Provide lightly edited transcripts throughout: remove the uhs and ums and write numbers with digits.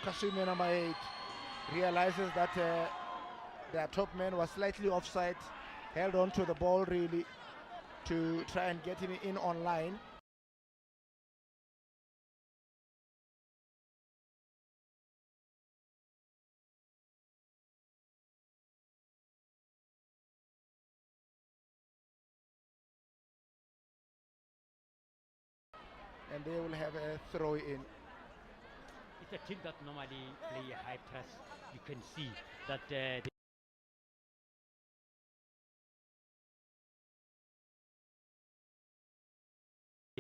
Kasume number 8 realizes that their top man was slightly offside, held on to the ball really to try and get him in online. And they will have a throw in. It's a team that normally play a high press. You can see that they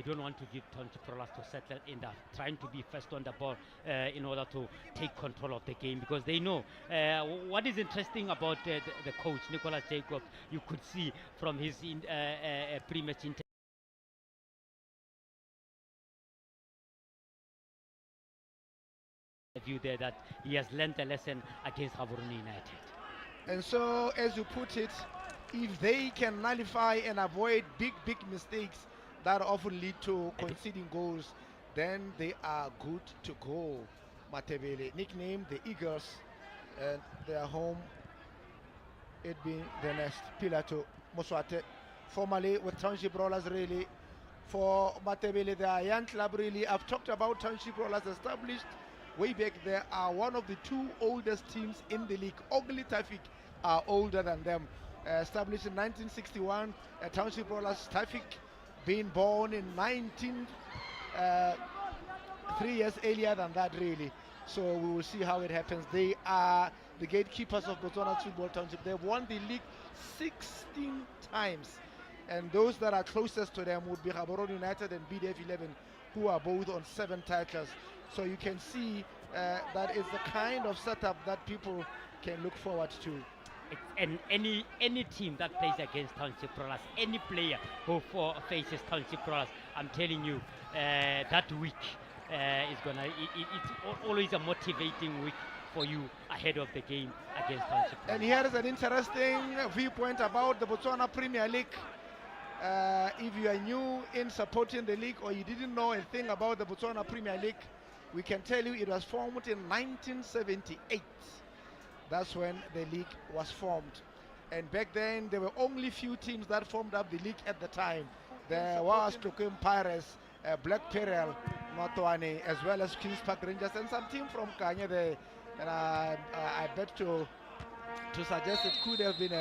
don't want to give Township Rollers to settle in that, trying to be first on the ball in order to take control of the game, because they know what is interesting about the coach, Nicholas Jacobs. You could see from his pre-match interview there that he has learned a lesson against Gaborone United. And so, as you put it, if they can nullify and avoid big mistakes that often lead to conceding goals, then they are good to go. Matebele, nicknamed the Eagles, and their home, it being the next Pilato Moswate, formerly with Township Rollers really. For Matebele, their young club really, I've talked about Township Rollers established way back. They are one of the 2 oldest teams in the league. Only Tafik are older than them. Established in 1961, Township Rollers, Tafik being born in 3 years earlier than that really. So we will see how it happens. They are the gatekeepers of Botswana Football Township. They've won the league 16 times. And those that are closest to them would be Gaborone United and BDF 11, who are both on 7 titles. So you can see that is the kind of setup that people can look forward to. And any team that plays against Township Rollers, any player who faces Township Rollers, I'm telling you, that week is gonna. It's always a motivating week for you ahead of the game against Township Rollers. And here is an interesting viewpoint about the Botswana Premier League. If you are new in supporting the league or you didn't know a thing about the Botswana Premier League, we can tell you it was formed in 1978. That's when the league was formed. And back then, there were only few teams that formed up the league at the time. There was Tokem Pirates, Black Peril, Matwane, as well as Kings Park Rangers, and some team from Kanye there. And I bet to suggest it could have been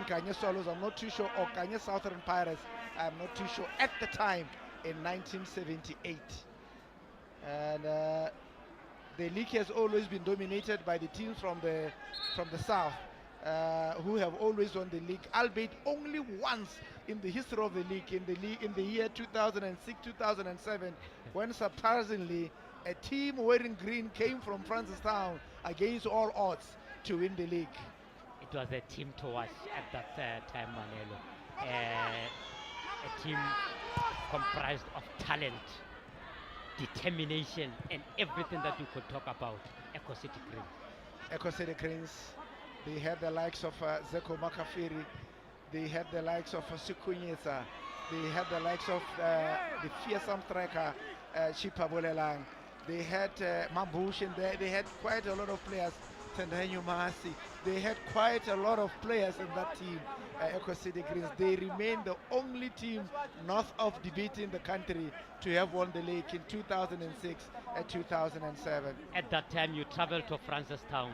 Kanye Swallows, I'm not too sure, or Kanye Southern Pirates, I'm not too sure, at the time in 1978. And the league has always been dominated by the teams from the south, who have always won the league, albeit only once in the history of the league, in the year 2006-2007, when surprisingly a team wearing green came from Francistown against all odds to win the league. It was a team to watch at that time, Manelo. A team comprised of talent, determination, and everything that you could talk about. Echo City Cranes. Echo City Cranes. They had the likes of Zeko Makafiri. They had the likes of Sukunyesa. They had the likes of the fearsome striker Chipa Bolelang. They had Mambush in there. They had quite a lot of players. Tendanyo Mahasi. They had quite a lot of players in that team. Echo City Greens. They remain the only team north of Debate in the country to have won the league in 2006 and 2007. At that time, you traveled to Francistown.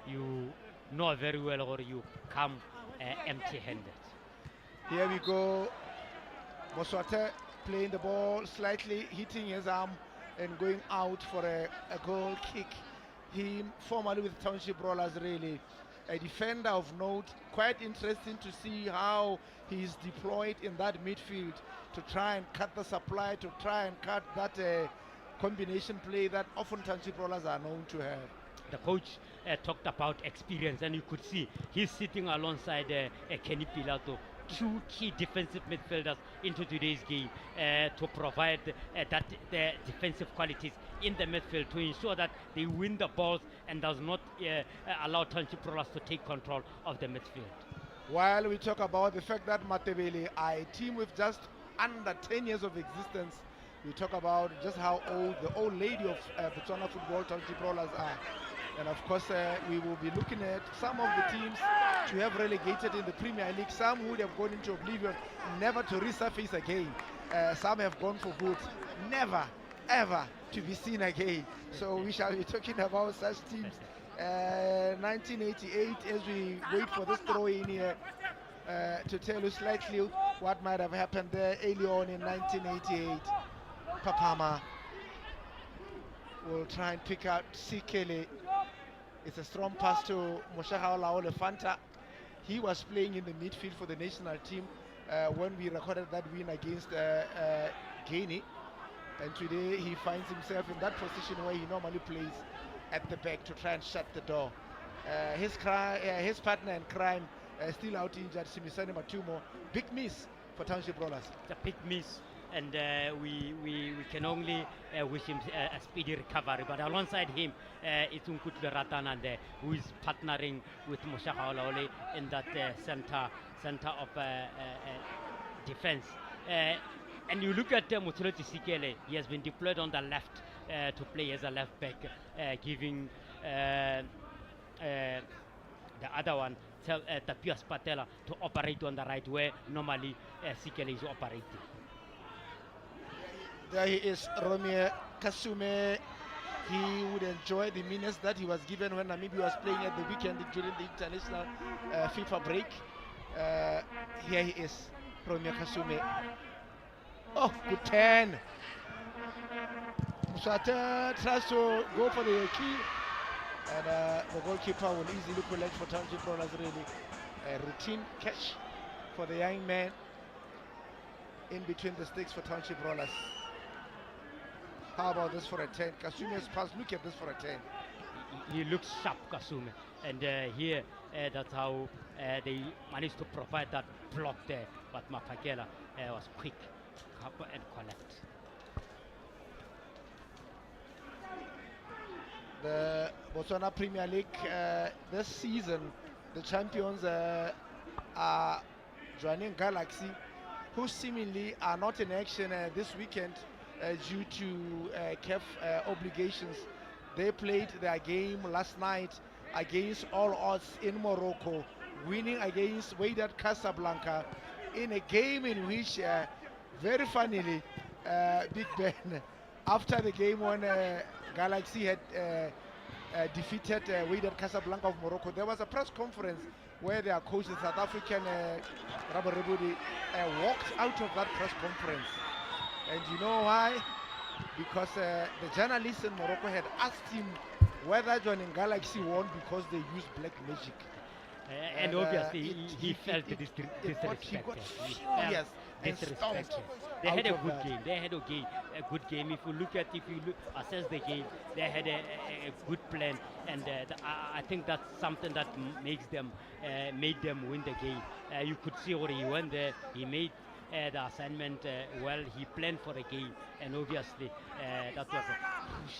You know very well, or you come empty-handed. Here we go. Moswate playing the ball, slightly hitting his arm and going out for a goal kick. He formerly with Township Rollers, really a defender of note. Quite interesting to see how he is deployed in that midfield to try and cut the supply, to try and cut that combination play that often Township Rollers are known to have. The coach talked about experience, and you could see he's sitting alongside Kenny Pilato, 2 key defensive midfielders into today's game to provide the defensive qualities in the midfield to ensure that they win the balls and does not allow Township Rollers to take control of the midfield. While we talk about the fact that Matebele are a team with just under 10 years of existence, We talk about just how old the old lady of Botswana football Township rollers are. And of course, we will be looking at some of the teams to have relegated in the Premier League. Some would have gone into oblivion, never to resurface again. Some have gone for good, never, ever to be seen again. So we shall be talking about such teams. 1988, as we wait for this throw in here to tell you slightly what might have happened there early on in 1988. Papama will try and pick out Sikele. It's a strong pass to Moshahao Fanta. He was playing in the midfield for the national team when we recorded that win against Guinea. And today he finds himself in that position where he normally plays at the back to try and shut the door. His partner in crime still out injured, Simisane Matumo. Big miss for Township Rollers. It's a big miss, and we can only wish him a speedy recovery. But alongside him, it's Unkutle Ratanande, who is partnering with Mosha Haolaole in that center of defense. And you look at Mutuloti Sikele, he has been deployed on the left to play as a left back, giving the other one, Tapias Patela, to operate on the right, where normally Sikele is operating. There he is, Romeo Kasume. He would enjoy the minutes that he was given when Namibia was playing at the weekend during the international FIFA break. Here he is, Romeo Kasume. Oh, good 10. Musata tries to go for the key, and the goalkeeper will easily collect for Township Rollers. Really, a routine catch for the young man in between the sticks for Township Rollers. How about this for a 10? Kasume's pass, look at this for a 10. He looks sharp, Kasume, and here that's how they managed to provide that block there, but Mapakela was quick and collect. The Botswana Premier League this season, the champions are joining Galaxy, who seemingly are not in action this weekend due to CAF obligations. They played their game last night against all odds in Morocco, winning against Wydad Casablanca in a game in which, very funnily, Big Ben, after the game when Galaxy had defeated Wydad Casablanca of Morocco, there was a press conference where their coach, the South African Rabo Rebudi, walked out of that press conference. And you know why? Because the journalists in Morocco had asked him whether joining Galaxy won because they used black magic. And obviously he felt disrespected. He got furious and stomped. They had a good game. They had a good game. If you assess the game, they had a good plan, and I think that's something that made them win the game. You could see where he went there. He made the assignment well. He planned for the game, and obviously that was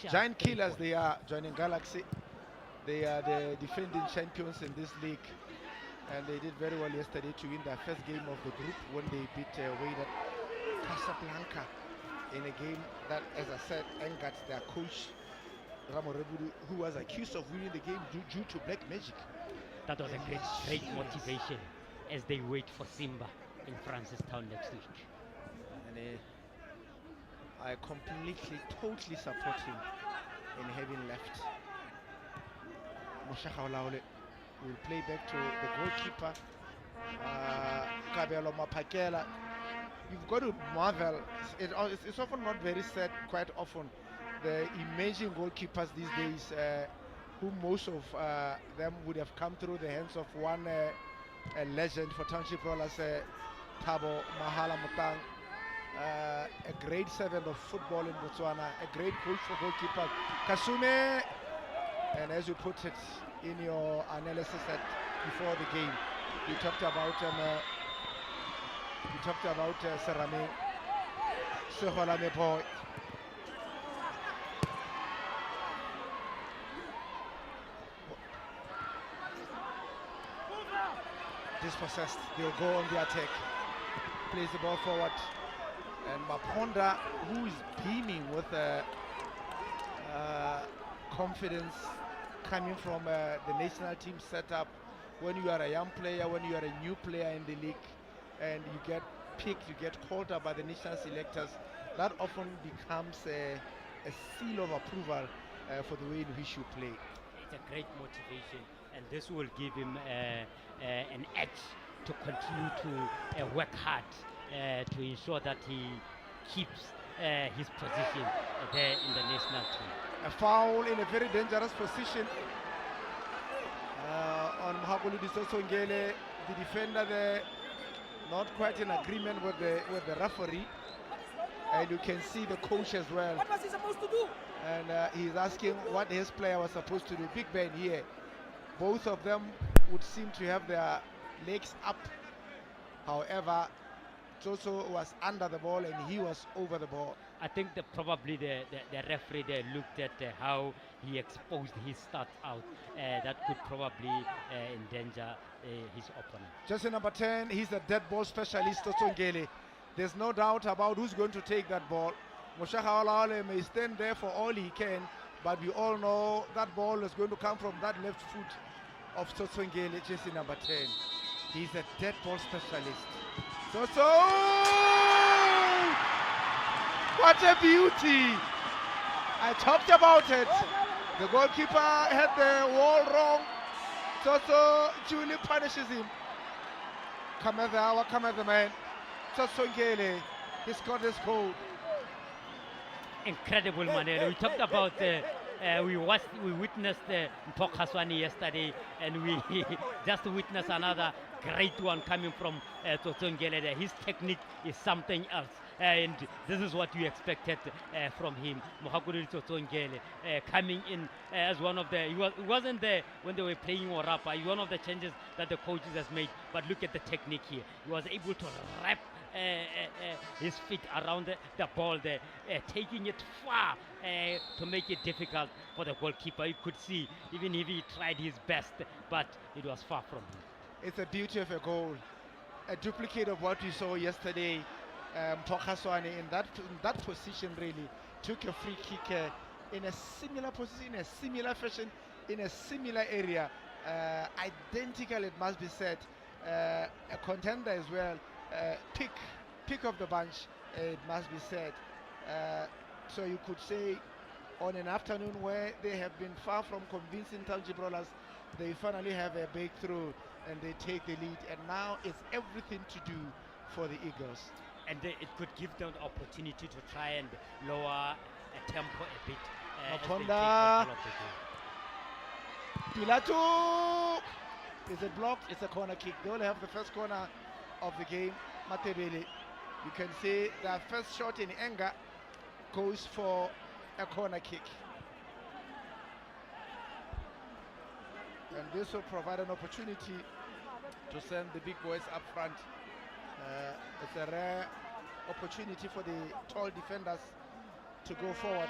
a giant killers. They are joining Galaxy. They are the defending champions in this league, and they did very well yesterday to win their first game of the group when they beat Wydad Casablanca in a game that, as I said, angered their coach Ramo Rebudu, who was accused of winning the game due to black magic. That was a great motivation as they wait for Simba in Francistown next week. And I completely, totally support him in having left. Moshaka Olaole will play back to the goalkeeper, Kabelo Mapakela. You've got to marvel, it's often not very said quite often, the emerging goalkeepers these days, who most of them would have come through the hands of one a legend for Township Rollers, Thabo Mahala Mutang, a great servant of football in Botswana, a great coach for goalkeepers, Kasume. And as you put it in your analysis before the game, you talked about Serame, Seholame boy. Dispossessed, they'll go on the attack. Plays the ball forward. And Maponda, who is beaming with confidence coming from the national team setup. When you are a young player, when you are a new player in the league, and you get picked, you get called up by the national selectors, that often becomes a seal of approval for the way in which you play. It's a great motivation, and this will give him an edge to continue to work hard to ensure that he keeps his position there in the national team. A foul in a very dangerous position on Mhagoludi Sosongele. The defender there not quite in agreement with the referee, and you can see the coach as well. What was he supposed to do? And he's asking what his player was supposed to do. Big Ben here. Both of them would seem to have their legs up. However, Toso was under the ball and he was over the ball. I think probably the referee there looked at how he exposed his start out. That could probably endanger his opponent. Jersey number 10, he's a dead ball specialist, Tosongele. There's no doubt about who's going to take that ball. Moshaka Olaole may stand there for all he can, but we all know that ball is going to come from that left foot of Tosongele, jersey number 10. He's a dead ball specialist. Soso! What a beauty! I talked about it. The goalkeeper had the wall wrong. Soso Julie punishes him. Come at the man. Soso Ngele, he's got his goal. Incredible, Manelo. We talked about we witnessed Mpokaswani yesterday, and we just witnessed another great one coming from Totsongele. His technique is something else, and this is what we expected from him. Mohakuri Totsongele coming in as one of the, he wasn't there when they were playing Orapa. One of the changes that the coaches has made, but look at the technique here. He was able to wrap his feet around the ball there, taking it far to make it difficult for the goalkeeper. You could see, even if he tried his best, but it was far from him. It's a beauty of a goal, a duplicate of what we saw yesterday. Mpokaswane in that position really took a free kick in a similar position, in a similar fashion, in a similar area, identical, it must be said. A contender as well. Pick of the bunch, it must be said. So you could say on an afternoon where they have been far from convincing Township rollers, they finally have a breakthrough and they take the lead, and now it's everything to do for the Eagles. And it could give them the opportunity to try and lower a tempo a bit. Maponda, Pilato, is it blocked? It's a corner kick. They will have the first corner of the game. Matebele, you can see their first shot in anger goes for a corner kick, and this will provide an opportunity to send the big boys up front. It's a rare opportunity for the tall defenders to go forward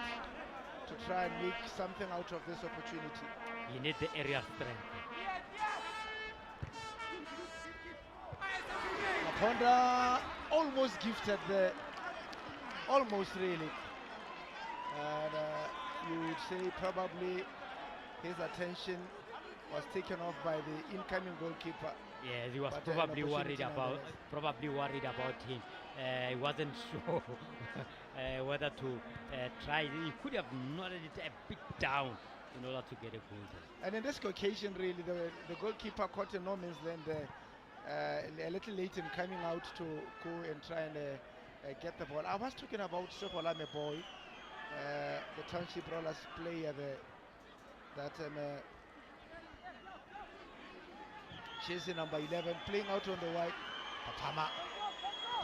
to try and make something out of this opportunity. You need the area strength. Maponda almost gifted there, almost really. And you would say probably his attention was taken off by the incoming goalkeeper. Yes, he was But, probably an worried opportunity about him. He wasn't sure whether to try. He could have nodded it a bit down in order to get a goal there. And in this occasion, really, the goalkeeper caught a no man's land there, a little late in coming out to go and try and get the ball. I was talking about Sokolame Boy, the Township Rollers player there, that jersey number 11, playing out on the right.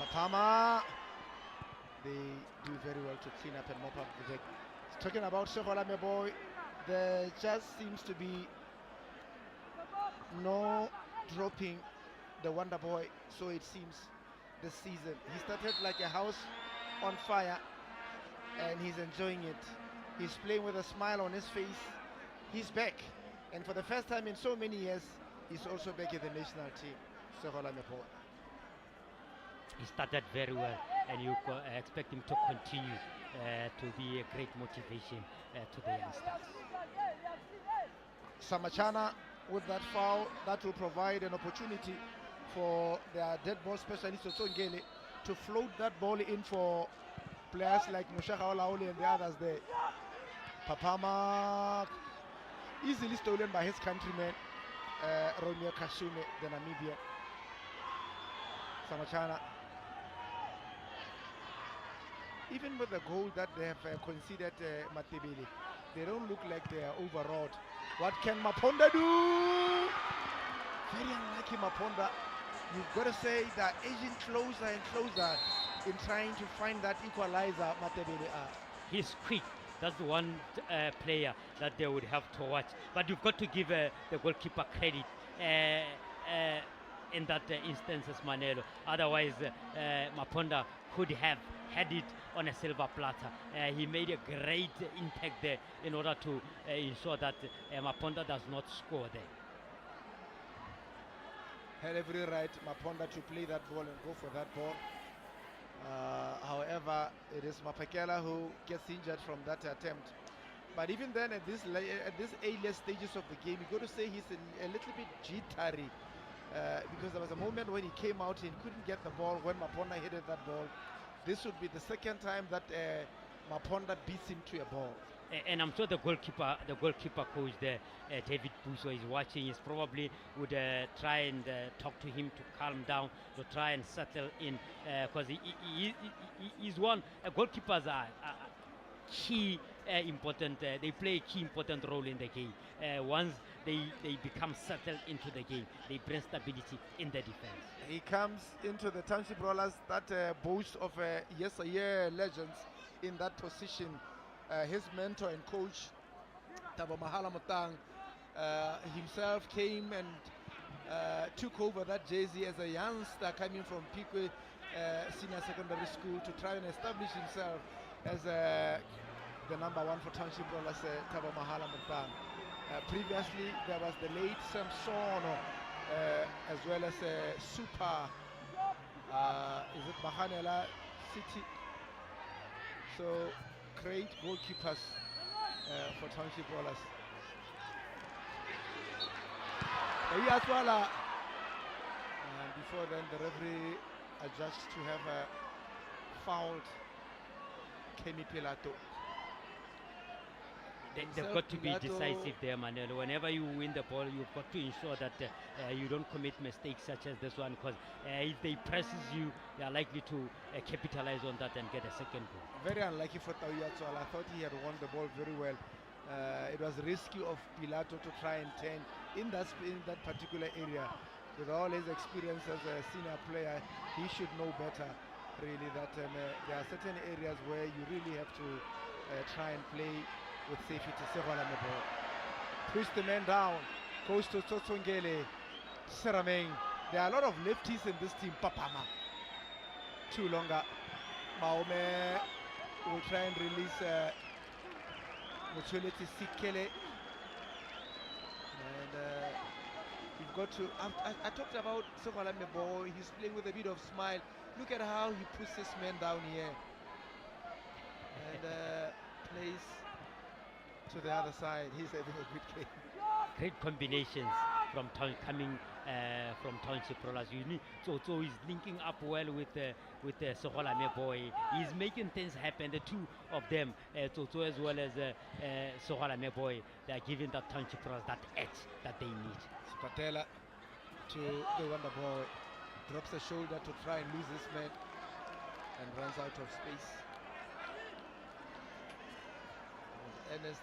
Patama. They do very well to clean up and mop up the deck. Talking about Sokolame Boy, there just seems to be no dropping the Wonder Boy, so it seems, this season. He started like a house on fire, and he's enjoying it. He's playing with a smile on his face. He's back, and for the first time in so many years, he's also back in the national team. Sokolame Boy. he started very well, and you expect him to continue to be a great motivation to the youngsters. Samachana with that foul, that will provide an opportunity for their dead ball specialist Otsongele to float that ball in for players like Mushaka Olaole and the others there. Papama easily stolen by his countryman Romeo Kashume, the Namibian. Samachana, even with the goal that they have conceded Matebele, they don't look like they are overawed. What can Maponda do? Very unlucky Maponda. You've got to say that edging closer and closer in trying to find that equalizer Matebele are. He's quick. That's the one player that they would have to watch. But you've got to give the goalkeeper credit in that instance as Manelo. Otherwise, Maponda could have had it on a silver platter. He made a great impact there in order to ensure that Maponda does not score there. Had every right Maponda to play that ball and go for that ball. However, it is Mapakela who gets injured from that attempt. But even then, at this earlier stages of the game, you got to say he's a little bit jittery because there was a moment when he came out and couldn't get the ball when Maponda headed that ball. This would be the second time that Maponda beats him to a ball. And I'm sure the goalkeeper coach there, David Buso, is watching. He's probably would try and talk to him to calm down, to try and settle in, because he's one. Goalkeepers are key important. They play a key important role in the game. Once they become settled into the game, they bring stability in the defense. He comes into the Township Rollers that boast of yesteryear legends in that position. His mentor and coach, Tabo Mahala Mutang, himself came and took over that jersey as a youngster coming from Pikwe Senior Secondary School to try and establish himself as the number one for Township Rollers, Tabo Mahala Mutang. Previously, there was the late Samson, as well as Super, is it Mahanela City? So, great goalkeepers for Township Rollers. And before then, the referee adjusts to have fouled Kenny Pilato. They've got to be decisive there, Manuel. Whenever you win the ball, you've got to ensure that you don't commit mistakes such as this one, because if they presses you, they are likely to capitalize on that and get a second goal. Very unlucky for Tawiatsoala. I thought he had won the ball very well. It was risky of Pilato to try and turn in that particular area. With all his experience as a senior player, he should know better, really, that there are certain areas where you really have to try and play with safety. Sehola the ball. Push the man down. Goes to Tsotsongele. Serameng. There are a lot of lefties in this team. Papama. Too longer. Maome will try and release Mutuality Sikele. And you've got to. I talked about Sehola Mebo. He's playing with a bit of smile. Look at how he puts this man down here. And plays to the other side. He's having a good game. Great combinations from coming from Township Rollers. So he's linking up well with Sehola Meboy. He's making things happen. The two of them, Toto as well as Sehola Meboy, they are giving that Township Rollers that edge that they need. Patela to the Wonder Boy, drops the shoulder to try and lose this man and runs out of space. Ernest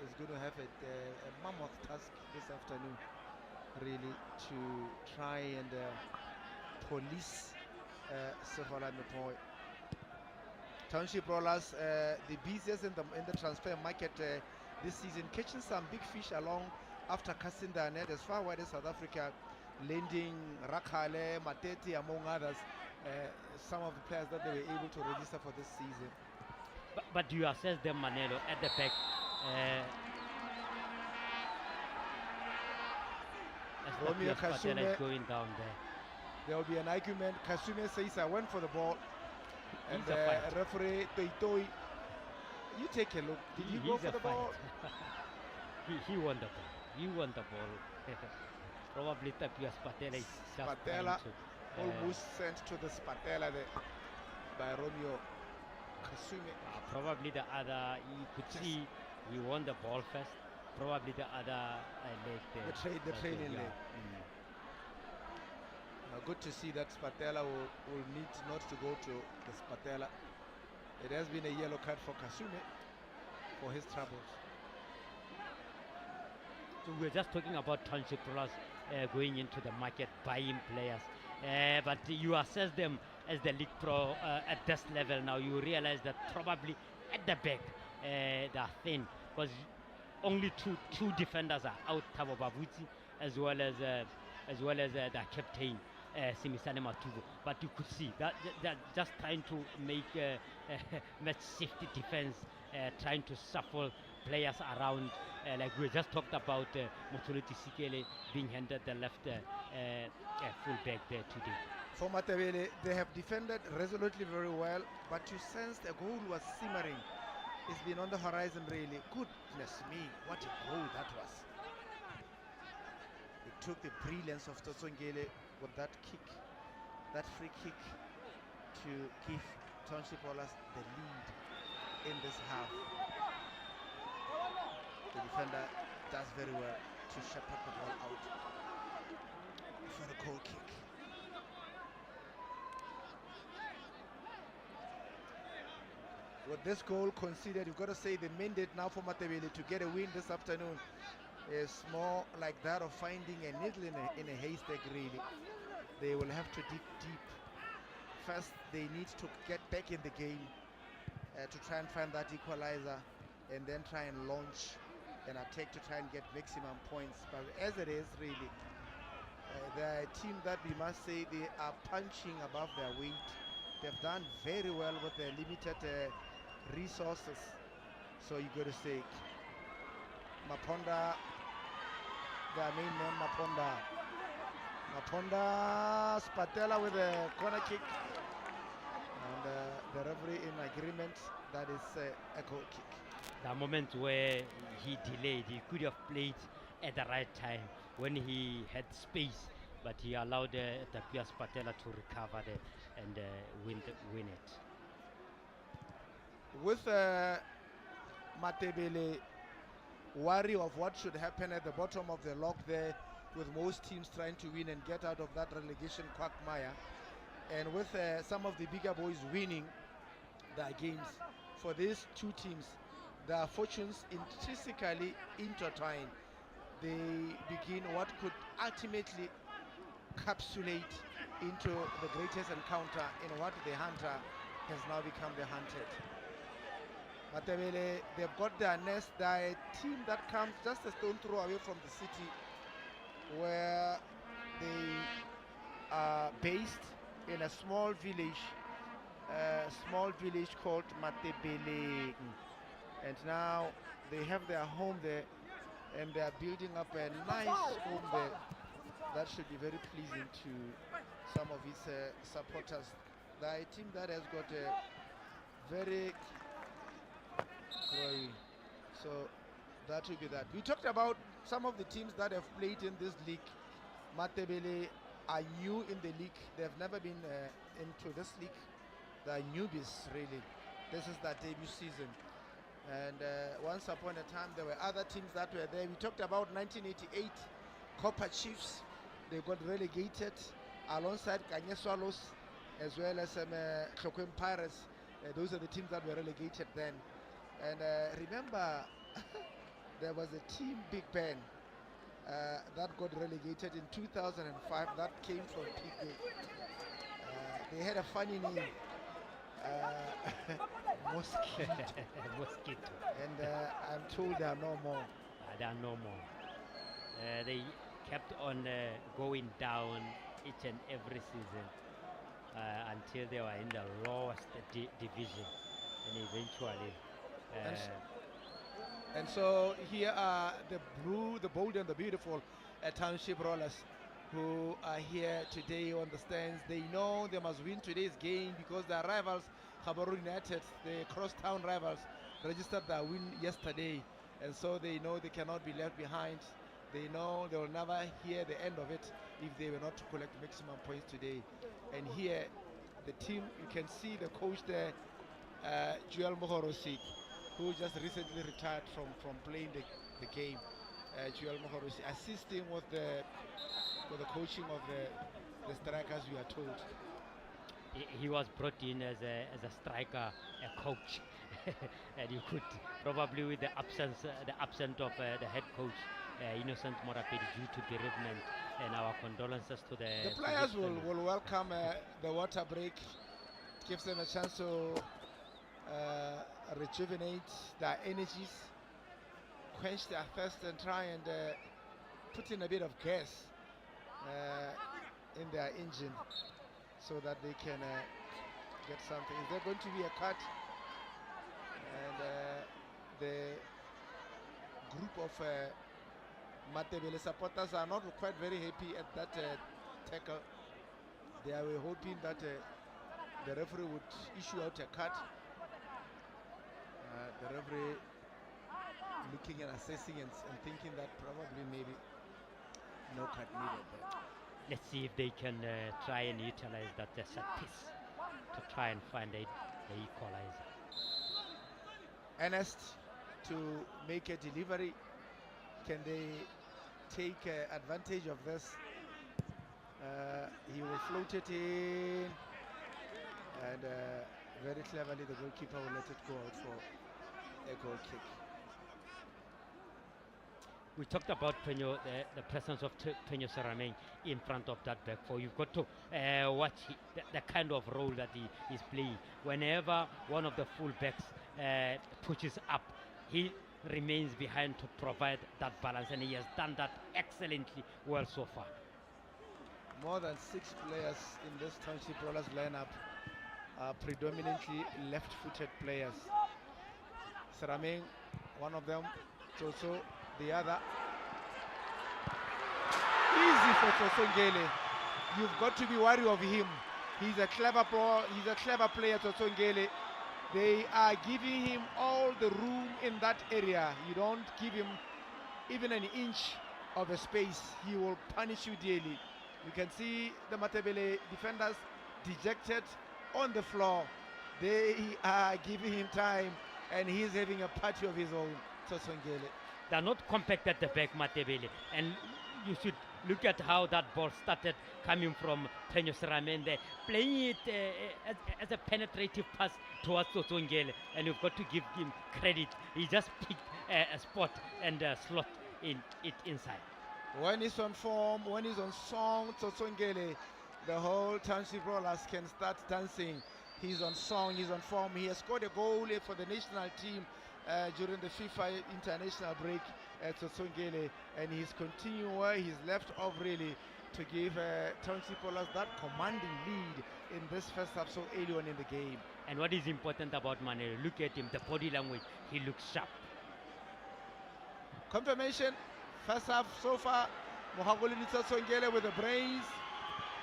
is going to have a mammoth task this afternoon, really, to try and police Sehola Meboy. Township Rollers, the busiest in the transfer market this season, catching some big fish along after casting their net as far wide as South Africa, lending Rakale, Mateti, among others, some of the players that they were able to register for this season. But do you assess them, Manelo, at the back? Romeo Kashume is going down there. There will be an argument. Kasume says I went for the ball, and He's a fight. referee Toitoi. You take a look. Did he go He's for a the ball? fight. he won the ball. He won the ball. Probably Tapias Patela is just trying Patella to, almost sent to the Spatella there by Romeo Kasume. probably the other, you could see he won the ball first. Probably the other leg there. The trailing leg. Mm. Good to see that Spatella will need not to go to the Spatella. It has been a yellow card for Kasume for his troubles. So we're just talking about Township Plus going into the market, buying players. But you assess them as the league pro at this level now. You realize that probably at the back they are thin because only two defenders are out, Thabo Bavuti as well as the captain. Simisane Matubo, but you could see that they're just trying to make match safety defense, trying to shuffle players around. Like we just talked about Motuleti Sikele being handed the left fullback there today. For Matebele, they have defended resolutely very well, but you sensed a goal was simmering. It's been on the horizon really. Goodness me, what a goal that was. It took the brilliance of Totsongele with that kick, that free kick, to give Township Rollers the lead in this half. The defender does very well to shepherd the ball out for the goal kick. With this goal conceded, you've got to say the mandate now for Matebele to get a win this afternoon is more like that of finding a needle in a haystack really. They will have to dig deep. First, they need to get back in the game to try and find that equalizer, and then try and launch an attack to try and get maximum points. But as it is really, they're a team that we must say they are punching above their weight. They've done very well with their limited resources. So you got to say Maponda, their main man Maponda Spatella with a corner kick, and the referee in agreement that is a goal kick. The moment where he delayed, he could have played at the right time when he had space, but he allowed Tapias Patella to recover and win it. With Matebele worry of what should happen at the bottom of the log there, with most teams trying to win and get out of that relegation quagmire, and with some of the bigger boys winning their games, for these two teams, their fortunes intrinsically intertwined. They begin what could ultimately capsulate into the greatest encounter in what the hunter has now become the hunted. Matebele, they've got their nest. They're a team that comes just a stone throw away from the city, where they are based in a small village called Matebele, and now they have their home there, and they are building up a nice home there that should be very pleasing to some of its supporters. They're a team that has got a very growing, so that will be that. We talked about some of the teams that have played in this league. Matebele are new in the league. They've never been into this league. They're newbies really. This is their debut season, and once upon a time there were other teams that were there. We talked about 1988 Copper Chiefs. They got relegated alongside Kanye Swallows as well as Tlokwe Pirates. Those are the teams that were relegated then. And remember, there was a team Big Ben that got relegated in 2005 that came from PK. They had a funny name, Mosquito. Mosquito. And I'm told there are no more. There are no more. They kept on going down each and every season until they were in the lowest division, and eventually. And so here are the blue, the bold and the beautiful Township Rollers. who are here today on the stands. They know they must win today's game because their rivals, Gaborone United, the crosstown rivals, registered their win yesterday, and so they know they cannot be left behind. They know they will never hear the end of it if they were not to collect maximum points today. And here, the team, you can see the coach there, Joel Mohorosi, who just recently retired from playing the game. Joel Mohorosi assisting with the coaching of the strikers, we are told. He was brought in as a striker, a coach, and you could probably with the absence of the head coach, Innocent Morapedi, due to bereavement, and our condolences to the Players will welcome the water break, gives them a chance to rejuvenate their energies, quench their thirst, and try and put in a bit of gas in their engine so that they can get something. Is there going to be a cut? And the group of Matebele supporters are not quite very happy at that tackle. They were hoping that the referee would issue out a cut. The referee looking and assessing and thinking that probably maybe no cut needed. But let's see if they can try and utilize that set piece to try and find the equalizer. Ernest to make a delivery. Can they take advantage of this? He will float it in, and very cleverly the goalkeeper will let it go out for a goal kick. We talked about Penyo, the presence of Penyo Sarameng in front of that back four. You've got to watch the kind of role that he is playing. Whenever one of the full backs pushes up, he remains behind to provide that balance, and he has done that excellently well so far. More than 6 players in this Township Rollers lineup are predominantly left-footed players. Sarameng, one of them, Toto, the other. Easy for Tosongele. You've got to be wary of him. He's a clever player, Tosongele. They are giving him all the room in that area. You don't give him even an inch of a space, he will punish you dearly. You can see the Matebele defenders dejected on the floor. They are giving him time, and he's having a party of his own, Tosongele. They're not compact at the back, Matebele, and you should look at how that ball started coming from Penyo Sarameng, playing it as a penetrative pass towards Tosongele, and you've got to give him credit. He just picked a spot and slot it inside. When he's on form, when he's on song, Tosongele, the whole Township Rollers can start dancing. He's on song, he's on form. He has scored a goal for the national team during the FIFA international break at Tosongele, and he's continuing where he's left off, really, to give Township Rollers that commanding lead in this first half so early on in the game. And what is important about Mane, look at him, the body language, he looks sharp. Confirmation, first half so far, Mohagolini Tosongele with the brains.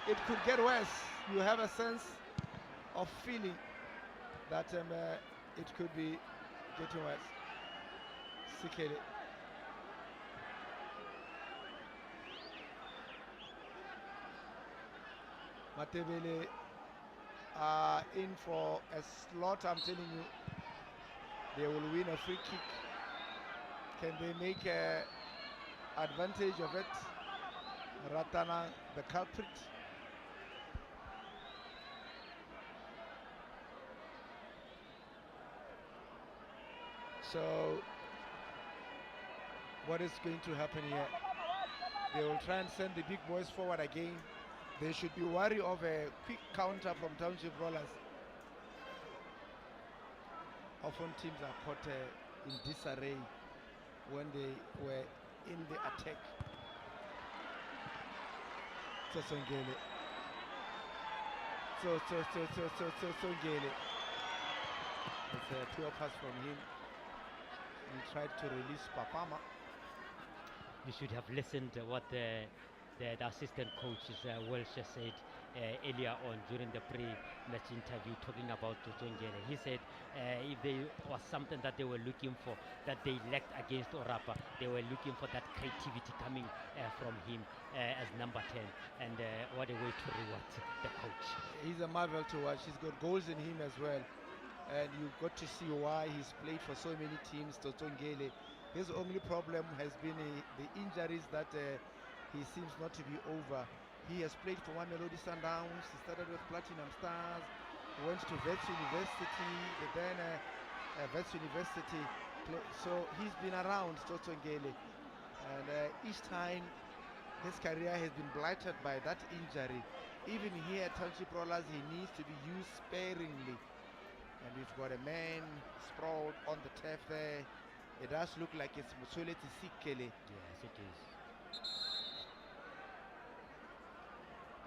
It could get worse. You have a sense of feeling that it could be getting worse. Sikele. Matebele are in for a slot, I'm telling you. They will win a free kick. Can they make advantage of it? Ratana, the culprit. So, what is going to happen here? They will try and send the big boys forward again. They should be wary of a quick counter from Township Rollers. Often teams are caught in disarray when they were in the attack. Tosongele. Tosongele. It's a pure pass from him. He tried to release Papama. You should have listened to what the assistant coach is Welsh said earlier on during the pre-match interview talking about Totongele. He said if there was something that they were looking for that they lacked against Orapa, they were looking for that creativity coming from him as number 10, and what a way to reward the coach. He's a marvel to watch. He's got goals in him as well, and you got to see why he's played for so many teams. Totongele, his only problem has been the injuries that he seems not to be over. He has played for Mamelodi Sundowns. He started with Platinum Stars, went to Vets University, then Vets University. So he's been around Totongele, and each time his career has been blighted by that injury. Even here at Township Rollers, he needs to be used sparingly. And we've got a man sprawled on the turf there. It does look like it's Motsoaledi Sikele. Yes, it is.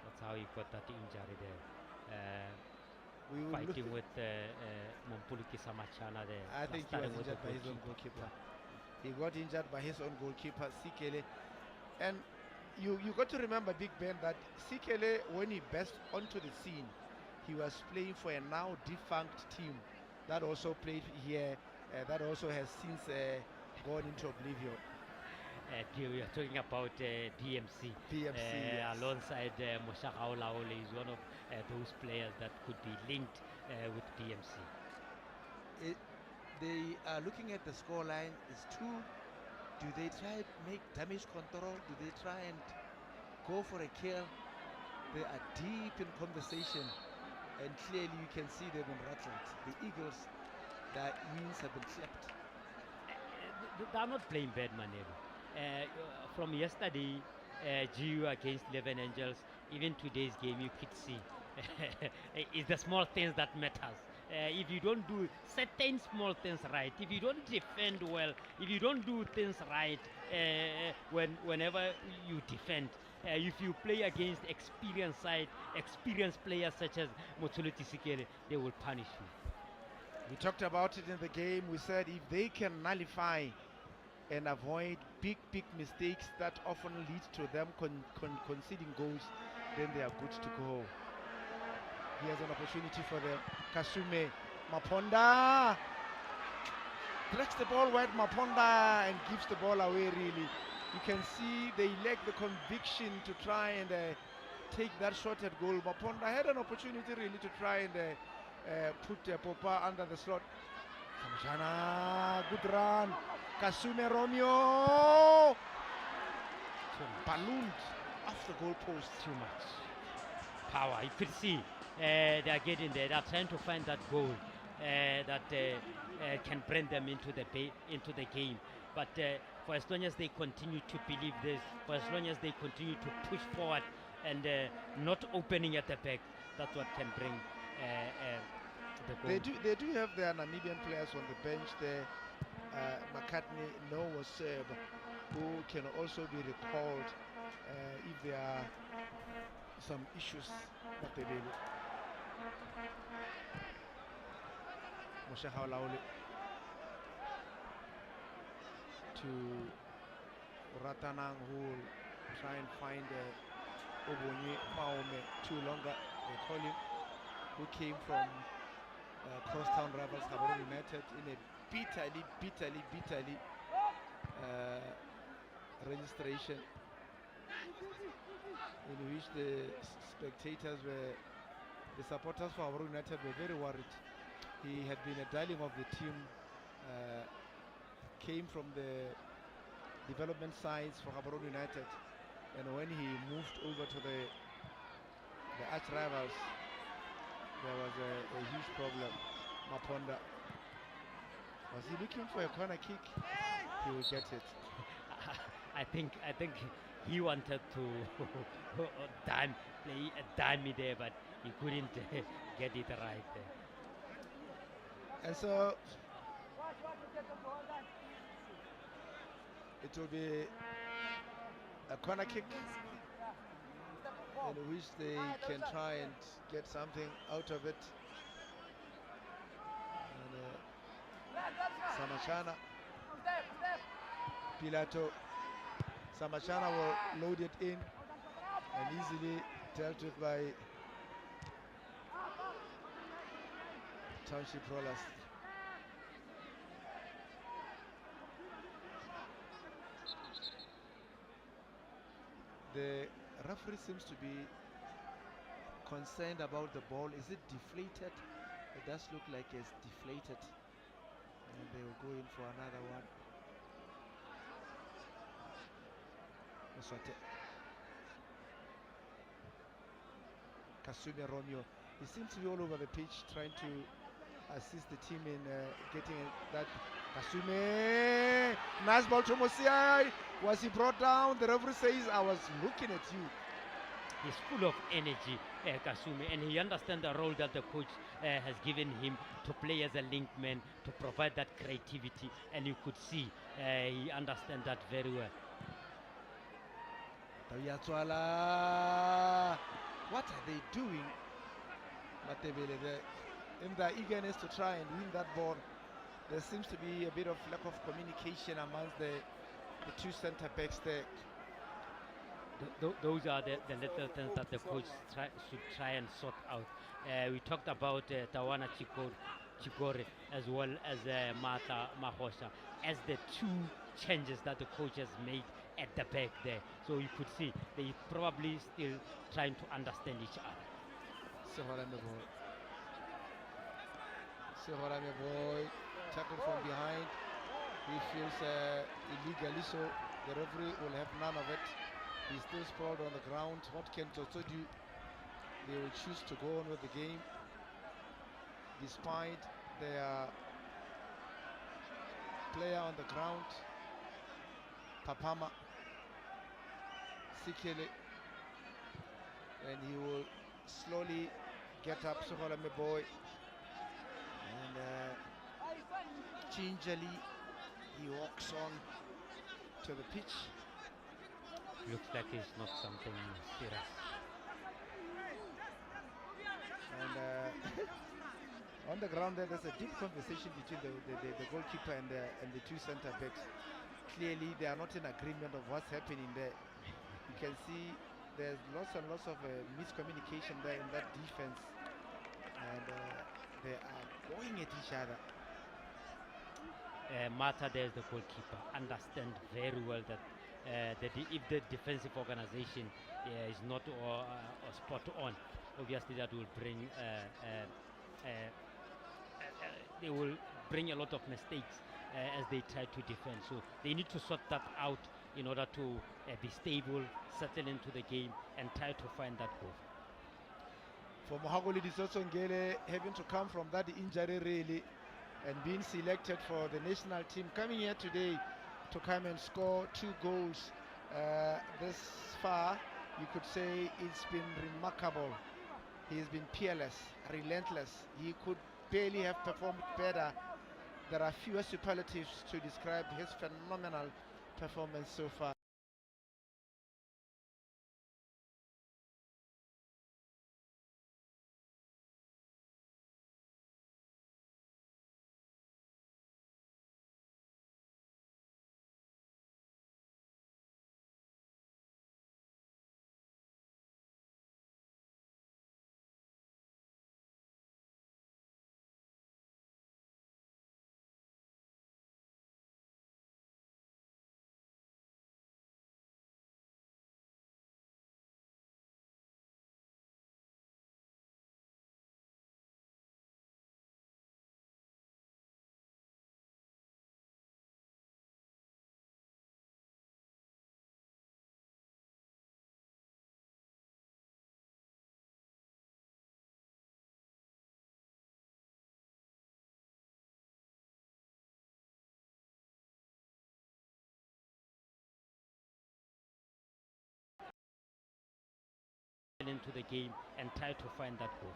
That's how he got that injury there. We will Fighting with Mompuluki Samachana there. I think he was injured by his own goalkeeper. He got injured by his own goalkeeper, Sikele. And you got to remember, Big Ben, that Sikele, when he burst onto the scene, he was playing for a now defunct team that also played here, that also has since gone into oblivion. We are talking about BMC. Yes. Alongside Moshaka Olaole is one of those players that could be linked with BMC. They are looking at the scoreline. It's 2. Do they try make damage control? Do they try and go for a kill? They are deep in conversation, and clearly you can see they've been rattled. The Eagles, their wings have been clipped. They are not playing bad, Manero. From yesterday, GU against 11 Angels, even today's game, you could see it's the small things that matters. If you don't do certain small things right, if you don't defend well, if you don't do things right, whenever you defend, if you play against experienced players such as Motsoaledi Sikele, they will punish you. We talked about it in the game. We said if they can nullify and avoid big mistakes that often lead to them conceding goals, then they are good to go. Here's an opportunity for them. Kasume Maponda tracks the ball wide, Maponda, and gives the ball away. Really, you can see they lack the conviction to try and take that shot at goal. Maponda had an opportunity really to try and put Popa under the slot. Samashana, good run. Kasume Romeo ballooned off the goalpost. Too much power. You could see they are getting there. They are trying to find that goal that can bring them into the game. But for as long as they continue to believe this, for as long as they continue to push forward and not opening at the back, that's what can bring the goal. They do have their Namibian players on the bench there. McCartney, Noah Seb, who can also be recalled if there are some issues. Matebele. Moshaka Olaole to Ratanang, who will try and find Obonye Maome, two longer, they call him, who came from crosstown rivals Gaborone United in a bitterly registration in which the spectators were, the supporters for Gaborone United were very worried. He had been a darling of the team, came from the development sides for Gaborone United, and when he moved over to the arch rivals, there was a huge problem. Maponda, was he looking for a corner kick? He will get it. I think he wanted to play a dummy there, but he couldn't get it right there. And so it will be a corner kick in which they can try and get something out of it. Samashana, Pilato, Samashana will load it in. and easily dealt with by Township Rollers. The referee seems to be concerned about the ball. Is it deflated? It does look like it's deflated. And they will go in for another one. Oswate. Kasumi Romeo. He seems to be all over the pitch trying to assist the team in getting that. Kasumi, nice ball to Mosiai. Was he brought down? The referee says, I was looking at you. He's full of energy, Kasumi, and he understands the role that the coach has given him to play as a link man, to provide that creativity, and you could see he understands that very well. What are they doing? Matebele, in their eagerness to try and win that ball, there seems to be a bit of lack of communication amongst the two centre backs there. Those are the little things that the coach should try and sort out. We talked about Tawana Chigore as well as Martha Mahosha as the two changes that the coach has made at the back there. So you could see they probably still trying to understand each other. Sehorame boy, tackled from behind. He feels illegally, so the referee will have none of it. He's still sprawled on the ground. What can Toto do? They will choose to go on with the game despite their player on the ground, Papama Sikele, and he will slowly get up, Soholame boy, and gingerly he walks on to the pitch. Looks like it's not something serious. And on the ground there's a deep conversation between the goalkeeper and the two centre backs. Clearly they are not in agreement of what's happening there. You can see there's lots and lots of miscommunication there in that defense, and they are going at each other. Martha, there's the goalkeeper, understand very well that if the defensive organization is not spot on, obviously that will bring they will bring a lot of mistakes as they try to defend. So they need to sort that out in order to be stable, settle into the game, and try to find that goal. For Mohagoli Disosongele having to come from that injury really and being selected for the national team, coming here today to come and score 2 goals this far, you could say it's been remarkable. He's been peerless, relentless. He could barely have performed better. There are fewer superlatives to describe his phenomenal performance so far. Into the game and try to find that goal.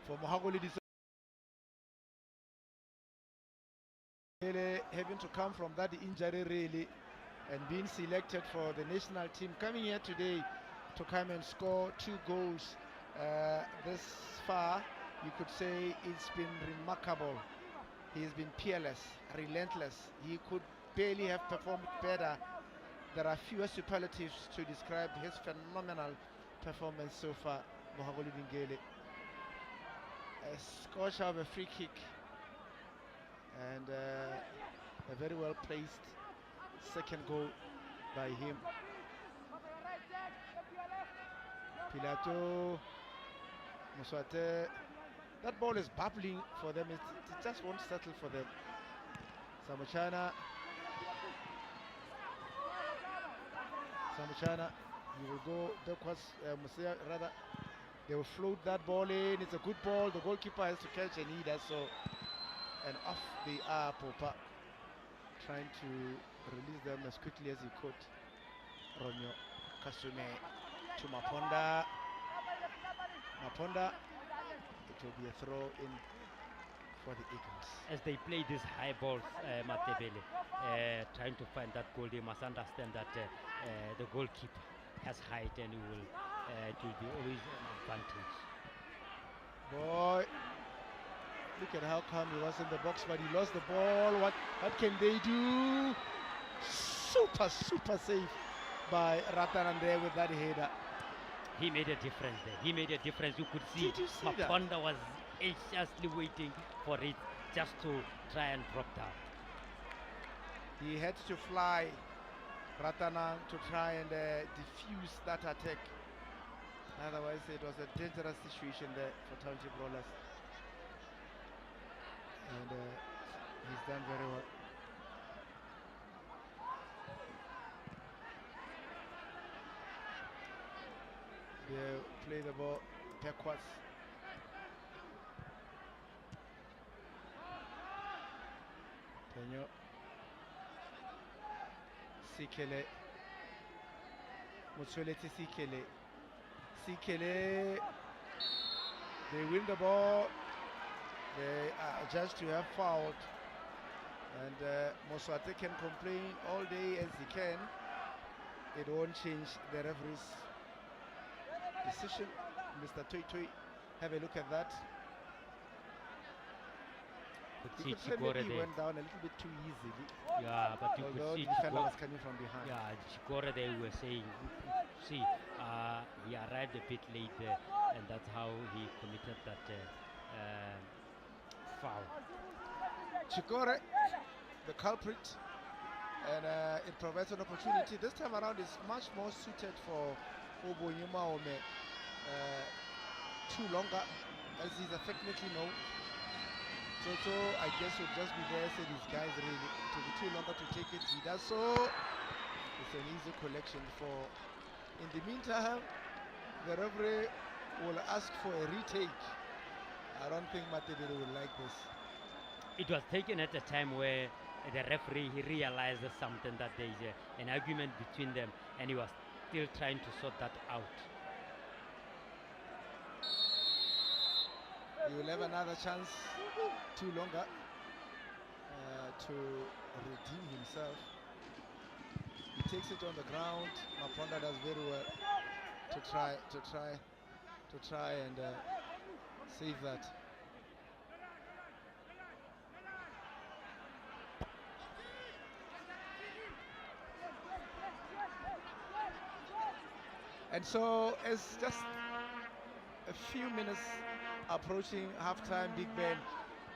For Mohagoli having to come from that injury really and being selected for the national team, coming here today to come and score 2 goals this far, you could say it's been remarkable. He's been peerless, relentless. He could barely have performed better. there are fewer superlatives to describe his phenomenal performance so far. Mohagoli Dingele. A scorcher of a free kick and a very well placed second goal by him. Pilato, Muswate, that ball is bubbling for them, it just won't settle for them. Samuchana, he will go backwards, Musia rather, they will float that ball in, it's a good ball, the goalkeeper has to catch and he does so. And off they are, Popa, trying to release them as quickly as he could. Ronyo Kasume to Maponda. It will be a throw in for the Eagles. As they play these high balls, Matebele, trying to find that goal, they must understand that the goalkeeper has height and it will be always an advantage. Boy, look at how calm he was in the box, but he lost the ball. What can they do? Super save by Ratanan there with that header. He made a difference there. He made a difference. You could see, Did you see Maponda was anxiously waiting for it just to try and drop down. He had to fly Ratanan to try and defuse that attack. Otherwise, it was a dangerous situation there for Township Rollers. And he's done very well. They play the ball backwards. Penyo. Sikele. Mutsuleti Sikele. Sikele. They win the ball. They are judged to have fouled. And Moswate can complain all day as he can. It won't change the referee's decision. Mr. Toy, have a look at that. You could say maybe he went down a little bit too easily. Yeah, but you Although could see the defender was coming from behind. Yeah, Chikora, they were saying, see, he arrived a bit late there, and that's how he committed that foul. Chikore, the culprit, and it provides an opportunity. This time around it's much more suited for Obonyuma Ome. Too longer, as he's affectionately known. So I guess would just be there, say these guys really to be too longer to take it. He does so. It's an easy collection for. In the meantime, the referee will ask for a retake. I don't think Matebele will like this. It was taken at a time where the referee, he realized something, that there is an argument between them, and he was still trying to sort that out. He will have another chance, too longer, to redeem himself. He takes it on the ground. Maponda does very well to try and save that. And so it's just a few minutes approaching halftime, Big Ben.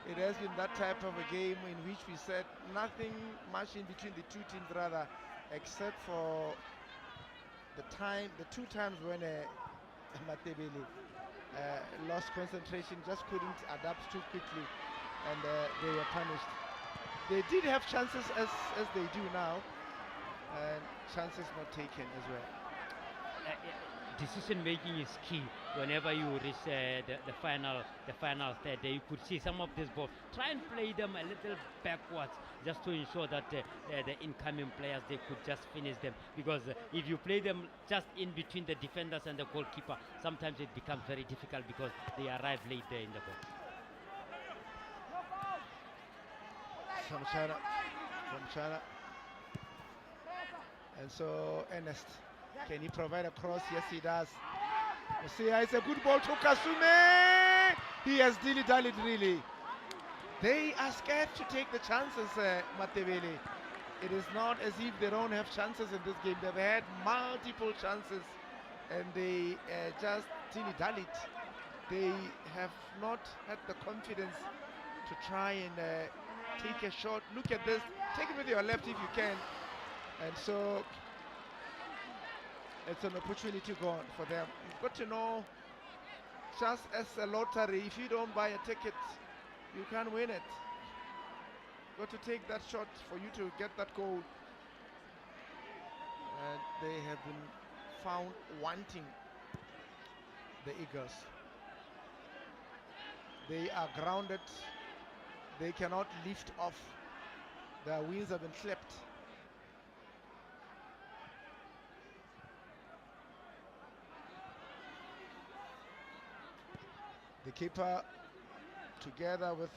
It has been that type of a game in which we said nothing much in between the two teams rather, except for the two times when Matebele lost concentration, just couldn't adapt too quickly, and they were punished. They did have chances as they do now, and chances not taken as well. Decision making is key whenever you reach the final third. You could see some of these balls, try and play them a little backwards just to ensure that the incoming players, they could just finish them, because if you play them just in between the defenders and the goalkeeper, sometimes it becomes very difficult because they arrive late there in the box. From China, and so Ernest, can he provide a cross? Yes, he does. You see, it's a good ball to Kasume. He has dilly-dallied, really. They are scared to take the chances, Matebele. it is not as if they don't have chances in this game. They've had multiple chances and they just dilly-dallied. They have not had the confidence to try and take a shot. Look at this. Take it with your left if you can. And so it's an opportunity gone for them. You've got to know, just as a lottery, if you don't buy a ticket, you can't win it. Got to take that shot for you to get that goal. And they have been found wanting, the Eagles. They are grounded. They cannot lift off. Their wings have been clipped. The keeper, together with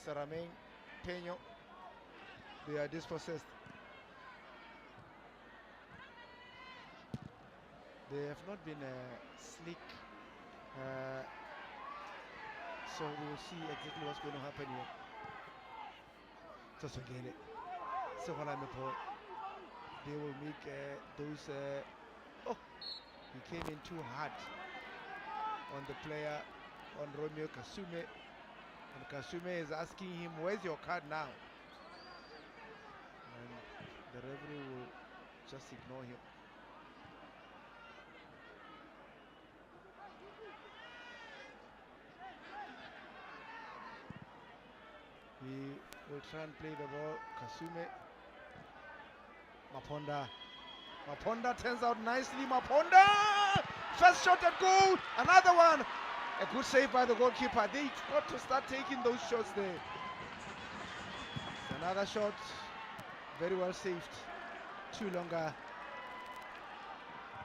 Sarameng Peño, they are dispossessed. They have not been slick, so we will see exactly what's going to happen here. Tosogele, they will make those. Oh, he came in too hard on the player, on Romeo Kasume, and Kasume is asking him, "Where's your card now?" And the referee will just ignore him. He will try and play the ball. Kasume. Maponda turns out nicely. Maponda! First shot at goal. Another one. A good save by the goalkeeper. They've got to start taking those shots there. Another shot. Very well saved. Too longer.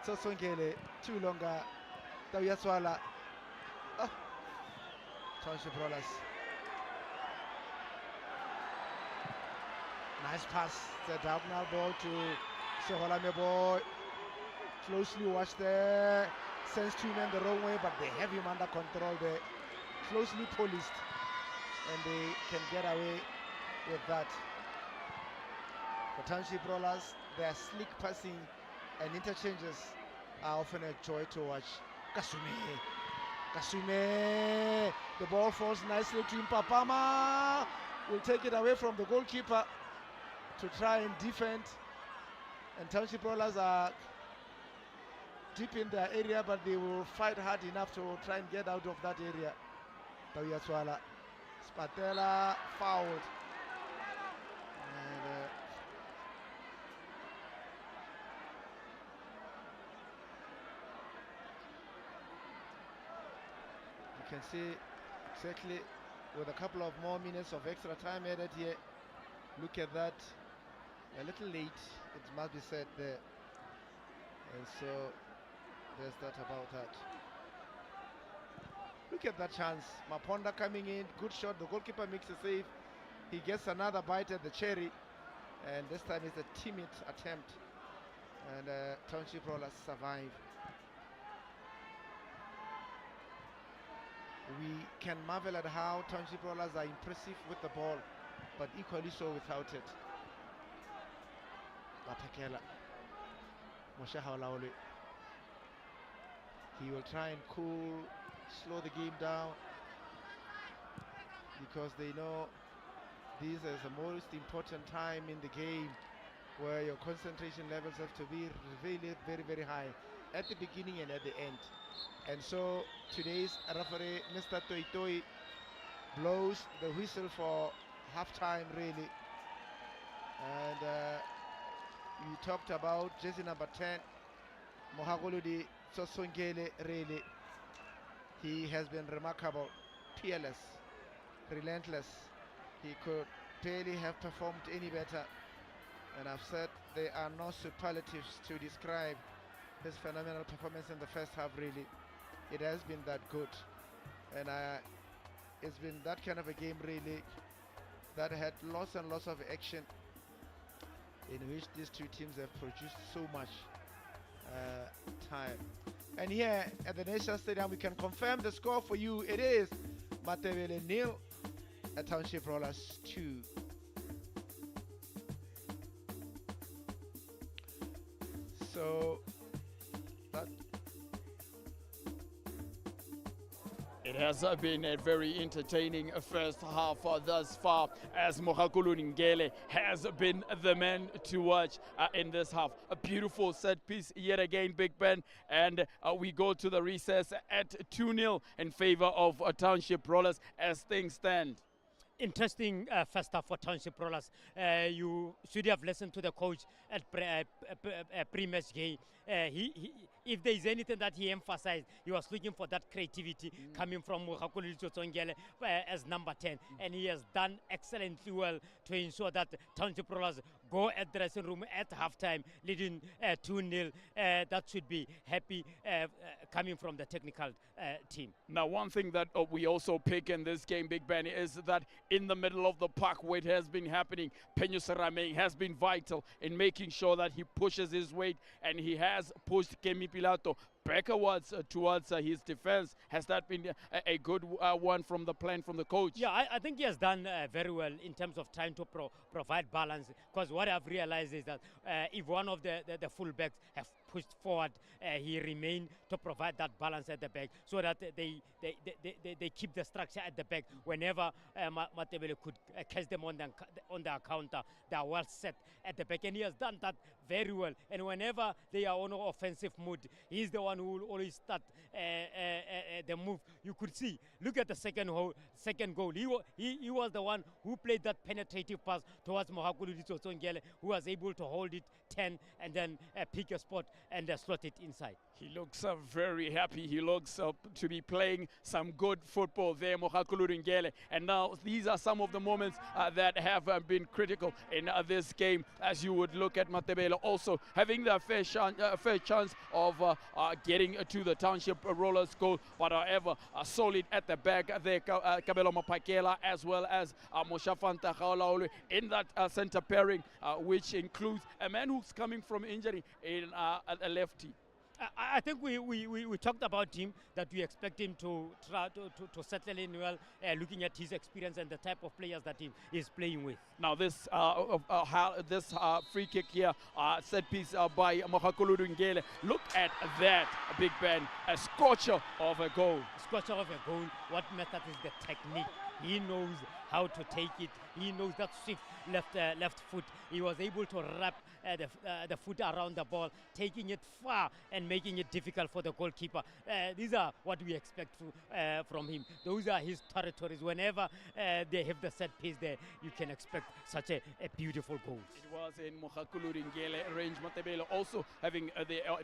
Tsosongele. Too longer. Tawiaswala. Oh. Township Rollers. Nice pass, the diagonal ball to Seholame boy. Closely watched there. Sends two men the wrong way, but they have him under control there. Closely policed, and they can get away with that. For Township Rollers, their slick passing and interchanges are often a joy to watch. Kasume. The ball falls nicely to Impapama. Will take it away from the goalkeeper to try and defend, and Township Rollers are deep in their area, but they will fight hard enough to try and get out of that area. Tawiaswala, Spatella fouled, and you can see exactly with a couple of more minutes of extra time added here. Look at that. A little late, it must be said there. And so there's that about that. Look at that chance. Maponda coming in, good shot. The goalkeeper makes a save. He gets another bite at the cherry, and this time it's a timid attempt. And Township Rollers survive. We can marvel at how Township Rollers are impressive with the ball, but equally so without it. Batakela, Moshaha Olaole. He will try and slow the game down, because they know this is the most important time in the game, where your concentration levels have to be really very, very high at the beginning and at the end. And so today's referee, Mr. Toitoi, blows the whistle for halftime, really. And you talked about jersey number 10, Mohagoludi Tsosongele, really. He has been remarkable, peerless, relentless. He could barely have performed any better. And I've said there are no superlatives to describe his phenomenal performance in the first half, really. It has been that good. And it's been that kind of a game, really, that had lots and lots of action, in which these two teams have produced so much time. And here at the National Stadium, we can confirm the score for you. It is Matebele 0, Township Rollers 2. So that It has been a very entertaining first half thus far, as Mohakulu Ngele has been the man to watch in this half. A beautiful set piece yet again, Big Ben, and we go to the recess at 2-0 in favor of Township Rollers as things stand. Interesting first half for Township Rollers. You should have listened to the coach at pre-match game. If there is anything that he emphasized, he was looking for that creativity coming from Mohakulu Tsongele as number 10. And he has done excellently well to ensure that Township Rollers go at the dressing room at halftime, leading 2-0. That should be happy coming from the technical team. Now, one thing that we also pick in this game, Big Ben, is that in the middle of the park where it has been happening, Penyo Sarameng has been vital in making sure that he pushes his weight, and he has pushed Kemi Pilato backwards towards his defense. Has that been a good one from the plan from the coach? Yeah, I think he has done very well in terms of trying to provide balance, because what I've realized is that if one of the fullbacks have pushed forward, he remained to provide that balance at the back, so that they keep the structure at the back. Whenever Matebele could catch them on the counter, they are well set at the back, and he has done that very well. And whenever they are on offensive mood, he's the one who will always start the move. You could see, look at the second goal. He was the one who played that penetrative pass towards Mohakulu Tsongele, who was able to hold it 10 and then pick a spot and slot it inside. He looks very happy. He looks to be playing some good football there, Mohakulu Ngele. And now these are some of the moments that have been critical in this game, as you would look at Matebele also having the fair chance of getting to the Township Rollers goal, but however solid at the back there, Kabelo Mapakela as well as Moshafanta Khaolaulu in that center pairing, which includes a man who's coming from injury in a lefty. I think we talked about him, that we expect him to try to settle in well, looking at his experience and the type of players that he is playing with. Now this free kick here, set piece by Mohakulu Ngele. Look at that, Big Ben, a scorcher of a goal. Scorcher of a goal. What method is the technique? He knows how to take it. He knows that swift left foot. He was able to wrap the foot around the ball, taking it far and making it difficult for the goalkeeper. These are what we expect from him. Those are his territories. Whenever they have the set piece there, you can expect such a beautiful goal. It was in Mohakulu Ngele range. Matebele also having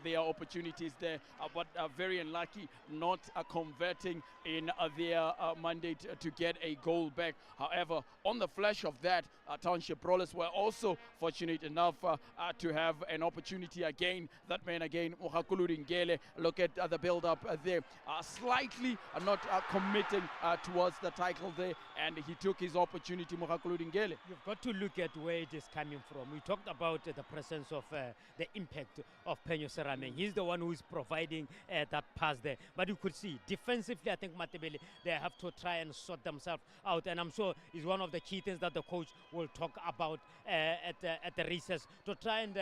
their opportunities there, but very unlucky not converting in their mandate to get a goal back. However, on the flash of that, Township Rollers were also fortunate enough to have an opportunity again. That man again, Mohakulu Ngele. Look at the build-up there. Slightly not committing towards the tackle there, and he took his opportunity, Mohakulu Ngele. You've got to look at where it is coming from. We talked about the presence of the impact of Penyo Sarameng. He's the one who is providing that pass there. But you could see, defensively, I think Matebele, they have to try and sort themselves out. And I'm sure is one of the key things that the coach will talk about at the recess, to try and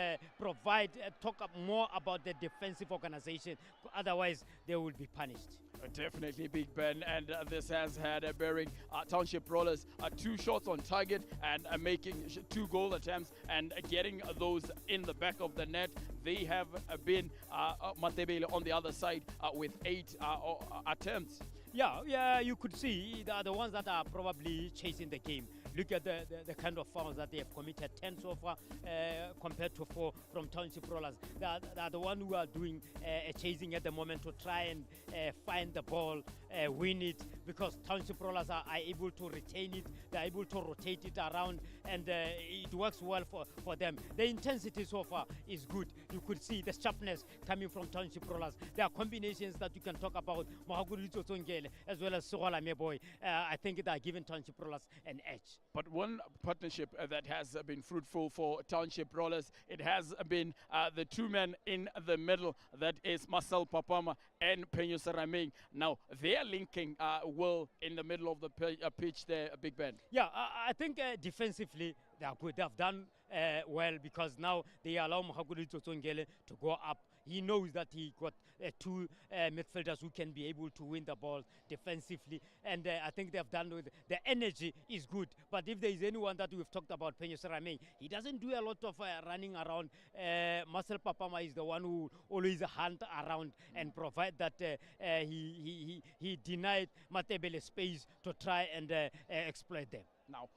talk more about the defensive organization. Otherwise, they will be punished. Definitely, Big Ben, and this has had a bearing. Township Rollers 2 shots on target and making 2 goal attempts and getting those in the back of the net. They have been Matebele on the other side with 8 attempts. Yeah, you could see they are the ones that are probably chasing the game. Look at the kind of fouls that they have committed, 10 so far compared to 4 from Township Rollers. They are the ones who are doing chasing at the moment to try and find the ball, win it, because Township Rollers are able to retain it, they are able to rotate it around, and it works well for them. The intensity so far is good. You could see the sharpness coming from Township Rollers. There are combinations that you can talk about, Mohakulu Tsongele as well as Sogola Meboy. I think they are giving Township Rollers an edge. But one partnership that has been fruitful for Township Rollers, it has been the 2 men in the middle, that is Marcel Papama and Penyo Sarameng. Now, their linking Will in the middle of the pitch there, Big Ben? Yeah, I think defensively they are good. They have done well because now they allow Mohakulu Tsongele to go up. He knows that he got two midfielders who can be able to win the ball defensively, and I think they have done with the energy is good. But if there is anyone that we've talked about, Penyo Serame, he doesn't do a lot of running around. Marcel Papama is the one who always hunt around and provide that he denied Matebele space to try and exploit them. Now,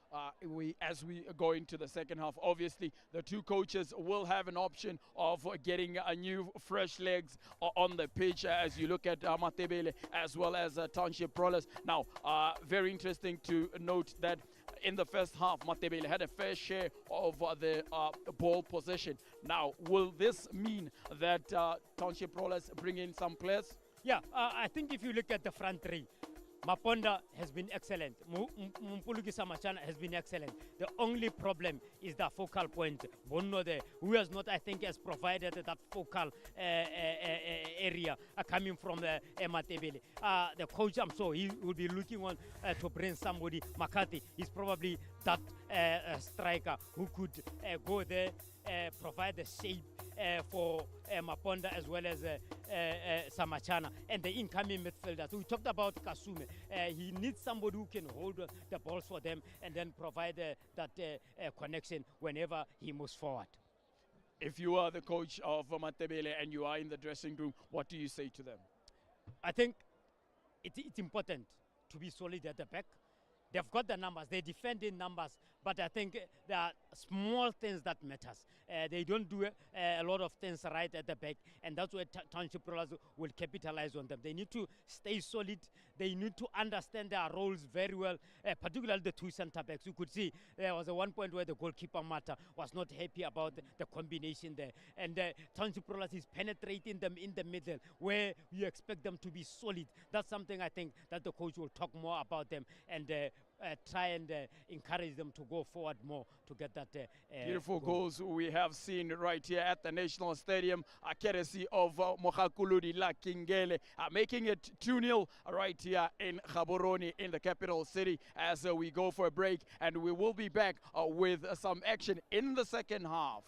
as we go into the second half, obviously the two coaches will have an option of getting a new fresh legs on the pitch as you look at Matebele as well as Township Rollers. Now, very interesting to note that in the first half, Matebele had a fair share of the ball possession. Now, will this mean that Township Rollers bring in some players? Yeah, I think if you look at the front three, Maponda has been excellent. Mpuluki Samachana has been excellent. The only problem is the focal point. Bonno there, who has not, I think, has provided that focal area coming from the Matebele. The coach, I'm sure, he will be looking on to bring somebody. McCarthy is probably that striker who could go there, provide the shape for Maponda as well as Samachana and the incoming midfielders. We talked about Kasume. He needs somebody who can hold the balls for them and then provide that connection whenever he moves forward. If you are the coach of Matebele and you are in the dressing room, what do you say to them? I think it's important to be solid at the back. They've got the numbers, they defend in numbers, but I think there are small things that matters. They don't do a lot of things right at the back, and that's where Township Rollers will capitalize on them. They need to stay solid. They need to understand their roles very well, particularly the two center backs. You could see there was a one point where the goalkeeper Mata was not happy about the combination there, and Township Rollers is penetrating them in the middle where you expect them to be solid. That's something I think that the coach will talk more about them and try and encourage them to go forward more to get that beautiful goals we have seen right here at the National Stadium, courtesy of Mohakulu Kingele, making it 2-0 right here in Gaborone in the capital city as we go for a break, and we will be back with some action in the second half.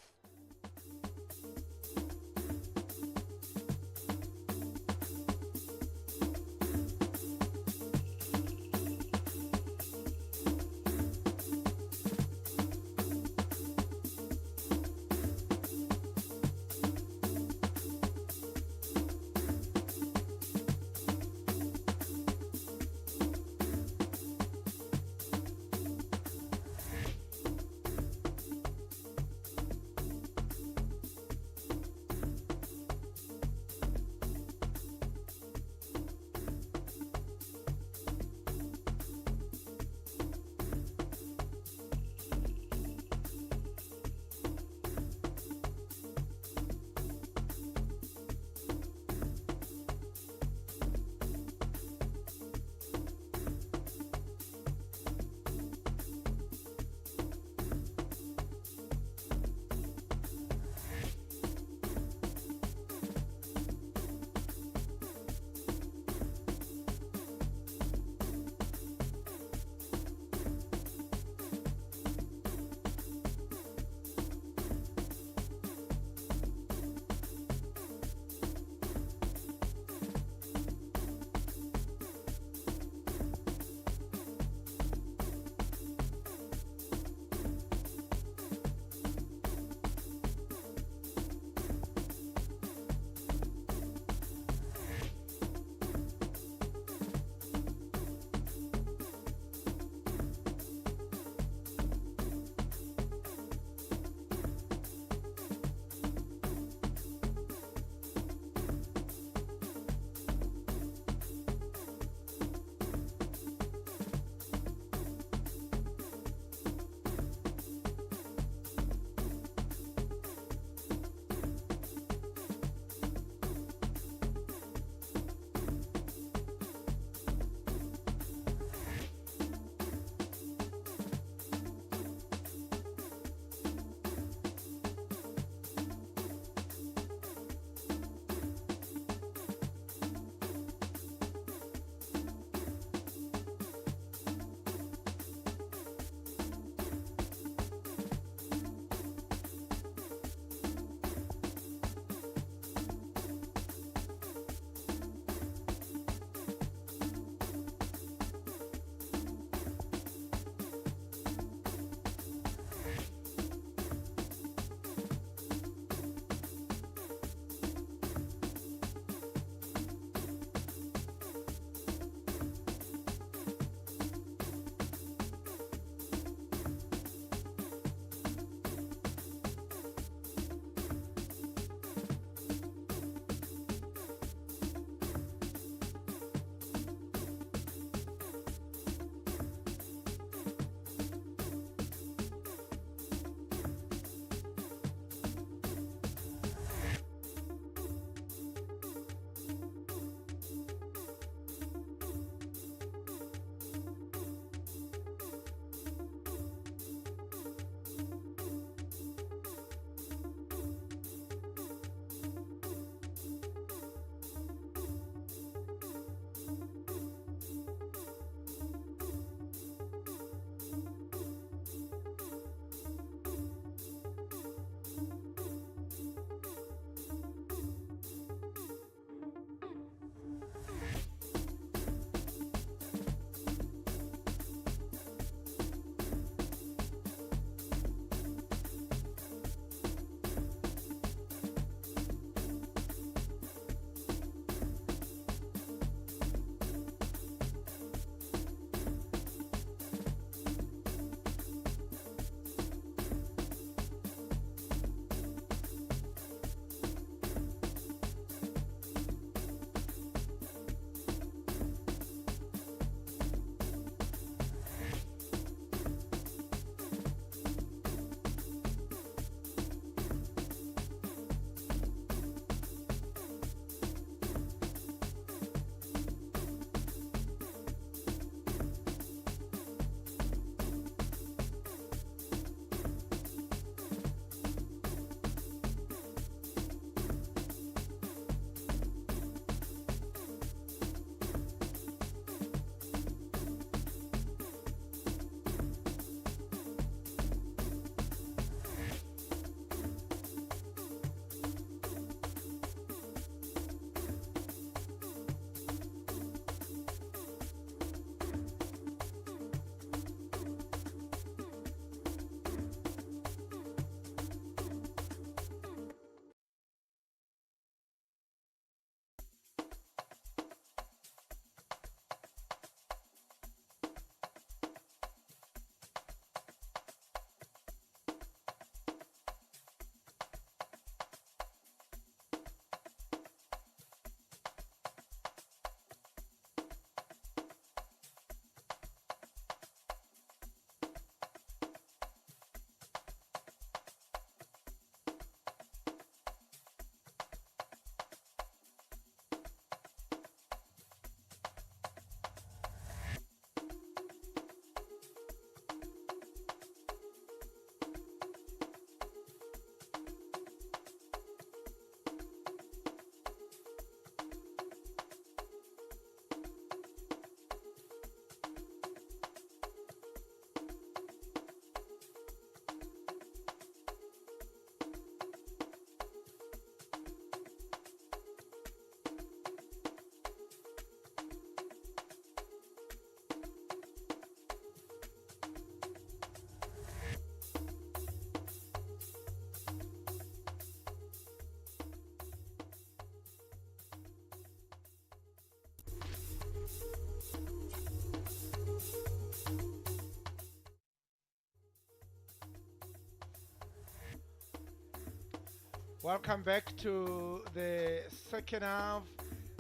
Welcome back to the second half.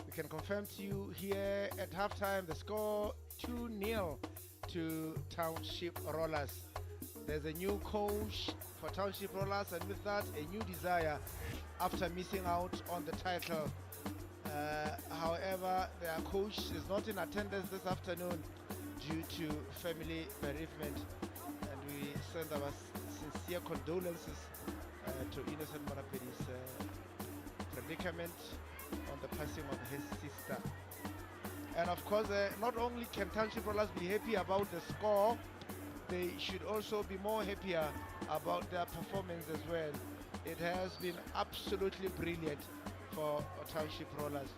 We can confirm to you here at halftime the score 2-0 to Township Rollers. There's a new coach for Township Rollers, and with that a new desire after missing out on the title. However, their coach is not in attendance this afternoon due to family bereavement, and we send our sincere condolences to Innocent Marapedi's predicament on the passing of his sister. And of course, not only can Township Rollers be happy about the score, they should also be more happier about their performance as well. It has been absolutely brilliant for Township Rollers.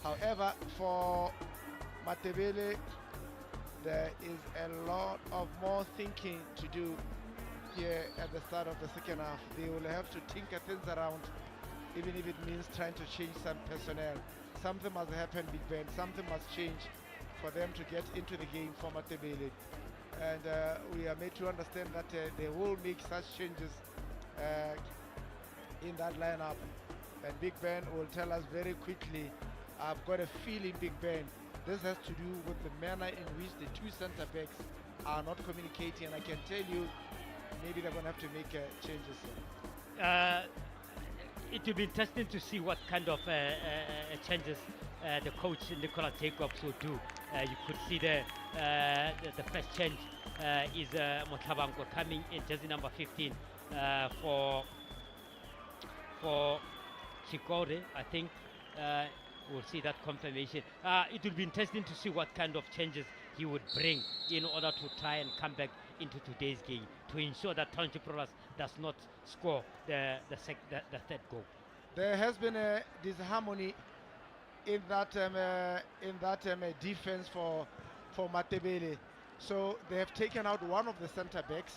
However, for Matebele, there is a lot of more thinking to do here at the start of the second half. They will have to tinker things around, even if it means trying to change some personnel. Something must happen, Big Ben. Something must change for them to get into the game for Matebele. And we are made to understand that they will make such changes in that lineup. And Big Ben will tell us very quickly. I've got a feeling, Big Ben, this has to do with the manner in which the two center backs are not communicating. And I can tell you, maybe they're going to have to make changes. It will be interesting to see what kind of changes the coach Nicola Jacobs will do. You could see the first change is Motabango coming in jersey number 15 for Chikore, I think. We'll see that confirmation. It will be interesting to see what kind of changes he would bring in order to try and come back into today's game to ensure that Township Rollers does not score the third goal. There has been a disharmony in that defense for Matebele. So they have taken out one of the center backs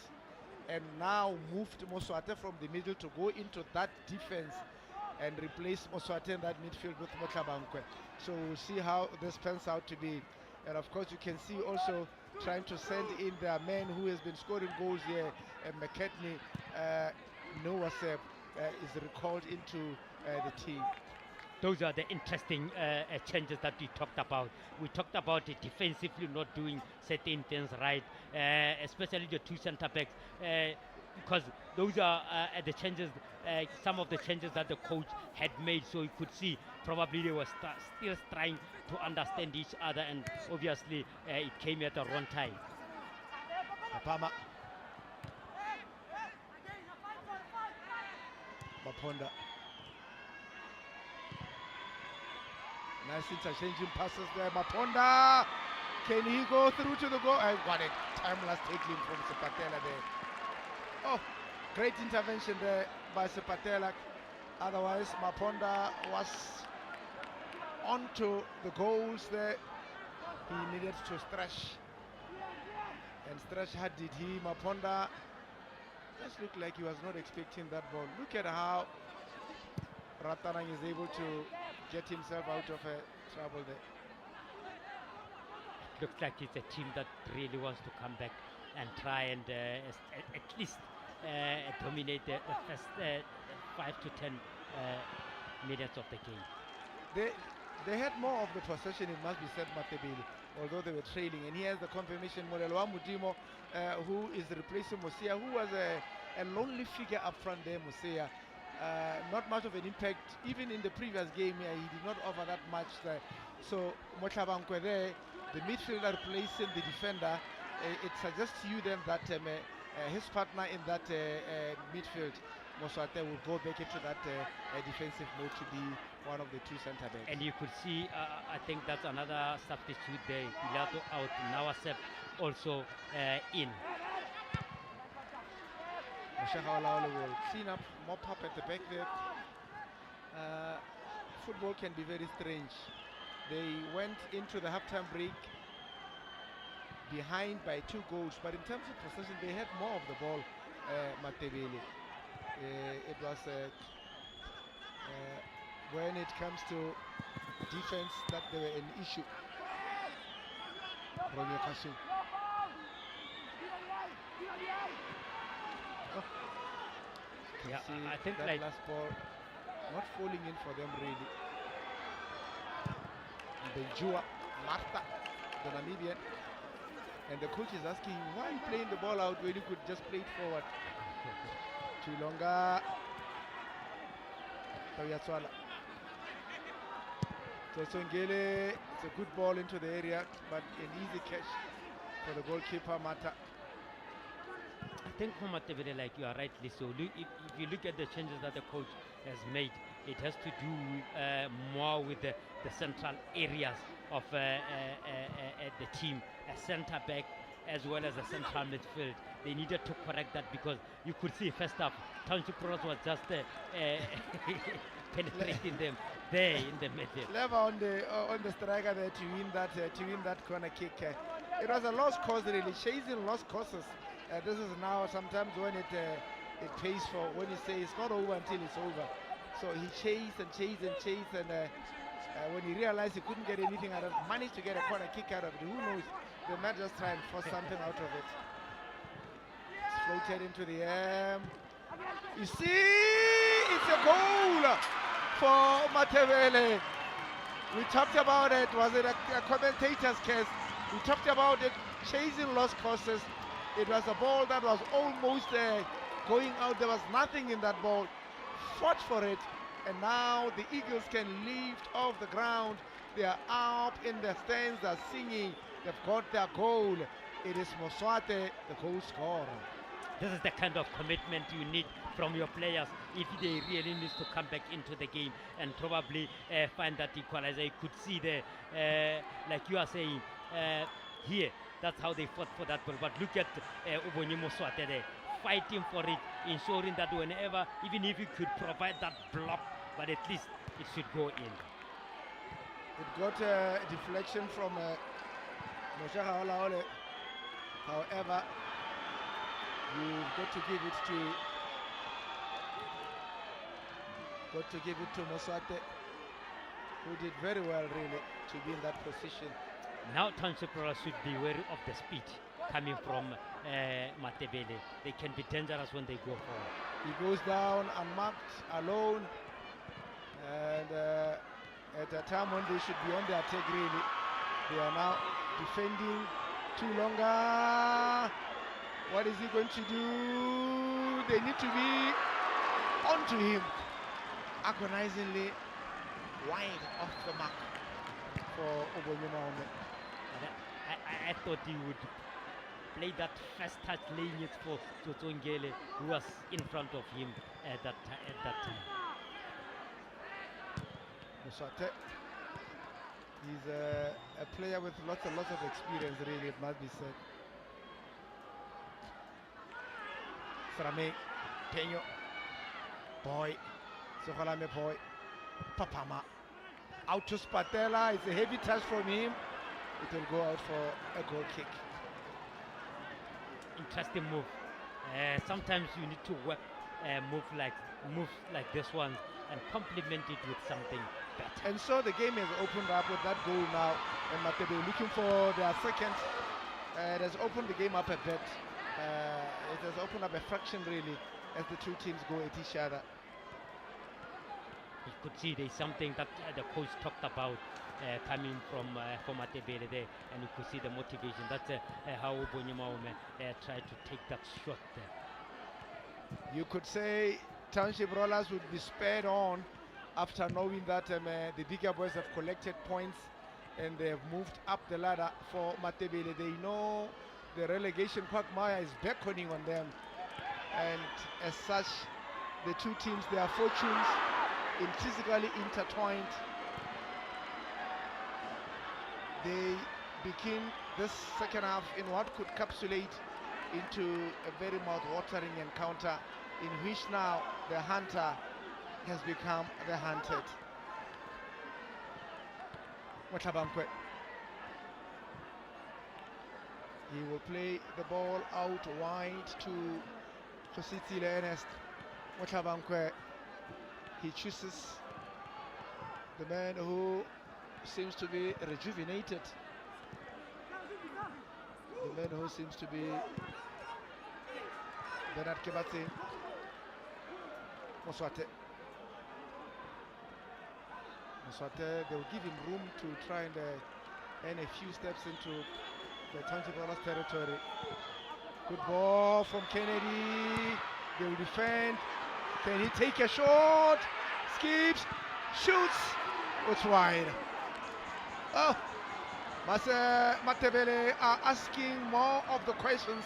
and now moved Moswate from the middle to go into that defense and replace Moswate in that midfield with Motlabankwe. So we'll see how this pans out to be. And of course you can see also trying to send in their man who has been scoring goals here, McKetney. Noah Seb is recalled into the team. Those are the interesting changes that we talked about. We talked about it defensively not doing certain things right, especially the two center backs, because those are the changes, some of the changes that the coach had made. So you could see probably they were still trying to understand each other, and obviously it came at the wrong time. Mapama. Maponda. Nice interchanging passes there. Maponda. Can he go through to the goal? What a timeless tackling from Sepatela there. Oh, great intervention there by Sepatela. Otherwise, Maponda was onto the goals there. He needed to stretch. And stretch hard did he. Maponda just looked like he was not expecting that ball. Look at how Ratanang is able to get himself out of trouble there. Looks like it's a team that really wants to come back and try and at least dominate the first 5 to 10 minutes of the game. They had more of the possession, it must be said, Matebele, although they were trailing. And here's the confirmation, Morelwa Mudimo, who is replacing Musia, who was a lonely figure up front there, Musia. Not much of an impact, even in the previous game here, he did not offer that much there. So Motlabankwe there, the midfielder replacing the defender, it suggests to you then that his partner in that midfield, Moswate, will go back into that defensive mode to be one of the two centre backs. And you could see, I think that's another substitute there. Pilato out, Nawasep also in. Moshahawala will clean up, mop up at the back there. Football can be very strange. They went into the halftime break behind by 2 goals, but in terms of possession, they had more of the ball, Matebele. It was when it comes to defense that they were an issue. Romeo Kasum. Oh. Yeah, See I think that like last ball not falling in for them really. Benjua, Martha, the Namibian, and the coach is asking why are you playing the ball out when you could just play it forward. Chilonga, Tawiatswala. Tosongele, it's a good ball into the area, but an easy catch for the goalkeeper Mata. I think for Matebele, like you are rightly so. If you look at the changes that the coach has made, it has to do more with the central areas of the team, a centre back as well as a central midfield. They needed to correct that because you could see first half Township Pros was just penetrating them there in the middle. Lever on the striker there to win that corner kick. It was a lost cause really, chasing lost causes. This is now sometimes when it pays for, when you say it's not over until it's over. So he chased and chased and chased, and when he realized he couldn't get anything out of it, managed to get a corner kick out of it. Who knows? They might just try and force something out of it. It's floated into the air. You see, it's a goal for Matebele. We talked about it. Was it a commentator's case? We talked about it, chasing lost causes. It was a ball that was almost going out. There was nothing in that ball. Fought for it, and now the Eagles can lift off the ground. They are up in the stands, they're singing. They've got their goal. It is Moswate, the goal scorer. This is the kind of commitment you need from your players if they really need to come back into the game and probably find that equalizer. You could see there, like you are saying, here, that's how they fought for that ball. But look at Ubonyi Moswate there, fighting for it, ensuring that whenever, even if you could provide that block, but at least it should go in. It got a deflection from Moshe Haolaole. However, you've got to give it to Moswate, who did very well really to be in that position. Now Township should be wary of the speed coming from Matebele. They can be dangerous when they go forward. He goes down unmarked, alone, and at a time when they should be on the attack really, they are now defending too longer. What is he going to do? They need to be onto him, agonizingly wide off the mark for Obonyemaume. I thought he would play that first touch, laying it for Totsongele, who was in front of him at that time. Moswate, he's a player with lots and lots of experience, really, it must be said. Frame, Peño, Boy, Sokolame Boy, Papama. Out to Spatella, it's a heavy touch from him. It will go out for a goal kick. Interesting move. Sometimes you need to work move like this one and complement it with something better. And so the game has opened up with that goal now, and Matebele looking for their second. It has opened the game up a bit. It has opened up a fraction really as the two teams go at each other. You could see there's something that the coach talked about coming from Matebele there, and you could see the motivation. That's how Ubonyemaume tried to take that shot there. You could say Township Rollers would be spared on after knowing that the bigger boys have collected points and they have moved up the ladder for Matebele. They know the relegation quagmire is beckoning on them, and as such, the two teams, their fortunes intrinsically intertwined. They begin this second half in what could capsulate into a very mouth-watering encounter in which now the hunter has become the hunted. Matabankwe. He will play the ball out wide to Kositile Ernest. Matabankwe. He chooses the man who seems to be rejuvenated. The man who seems to be Bernard Kebatse Moswate. They will give him room to try and earn a few steps into the Township territory. Good ball from Kennedy. They will defend. Can he take a shot? Skips, shoots. It's wide. Oh, Matebele are asking more of the questions,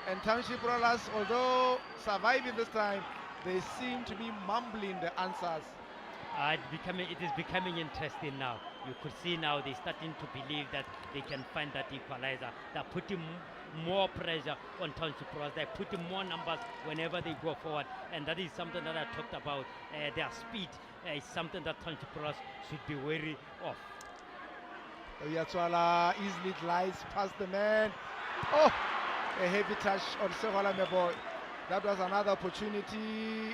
and Township Rollers, although surviving this time, they seem to be mumbling the answers. It is becoming interesting now. You could see now they're starting to believe that they can find that equalizer. They're putting more pressure on Township Pros. They're putting more numbers whenever they go forward, and that is something that I talked about. Their speed is something that Township Pros should be wary of. Yatswala easily glides past the man. Oh, a heavy touch on Sehola Meboy. That was another opportunity.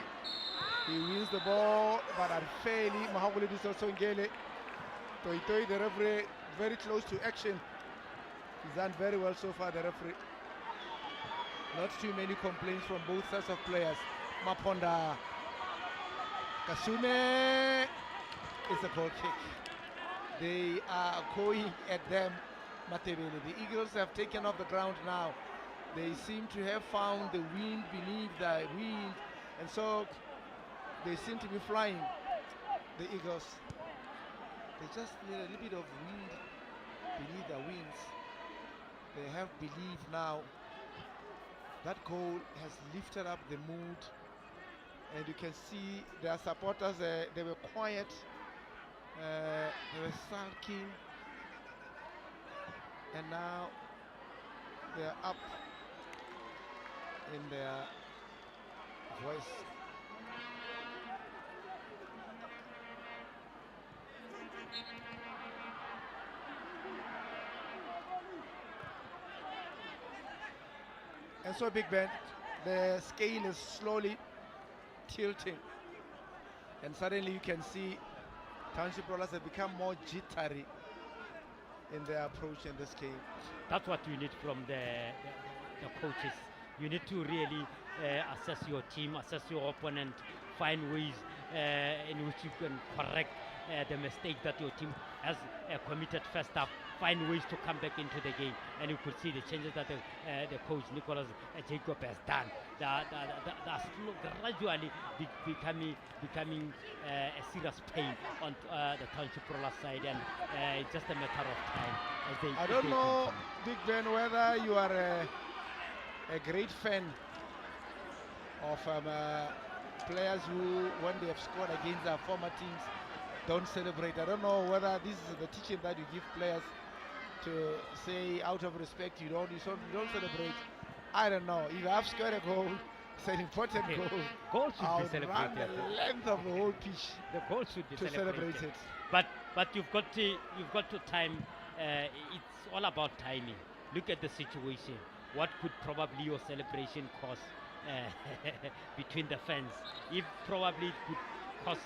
He wins the ball, but unfairly, Mahaguli Ngele. Toitoi, the referee, very close to action. He's done very well so far, the referee. Not too many complaints from both sets of players. Maponda. Kasume. It's a goal kick. They are going at them, Matebele. The Eagles have taken off the ground now. They seem to have found the wind beneath the wind, and so they seem to be flying, the Eagles. They just need a little bit of wind beneath their wings. They have belief now. That goal has lifted up the mood, and you can see their supporters, they were quiet, they were sulking, and now they're up in their voice. And so, Big Ben, the scale is slowly tilting, and suddenly you can see Township Rollers have become more jittery in their approach in this game. That's what you need from the coaches. You need to really assess your team, assess your opponent, find ways in which you can correct the mistake that your team has committed first up. Find ways to come back into the game, and you could see the changes that the coach Nicholas Jacob has done. That gradually becoming a serious pain on the Township Roller side, and it's just a matter of time. I don't know, Big Ben, whether you are a great fan of players who, when they have scored against their former teams, don't celebrate. I don't know whether this is the teaching that you give players to say, out of respect, you don't celebrate. I don't know. If you have scored a goal, it's an important goal. Goal should be run celebrated. the length of the whole pitch. The goal should be to celebrate it. But you've got to time. It's all about timing. Look at the situation. What could probably your celebration cause between the fans? If probably it could cause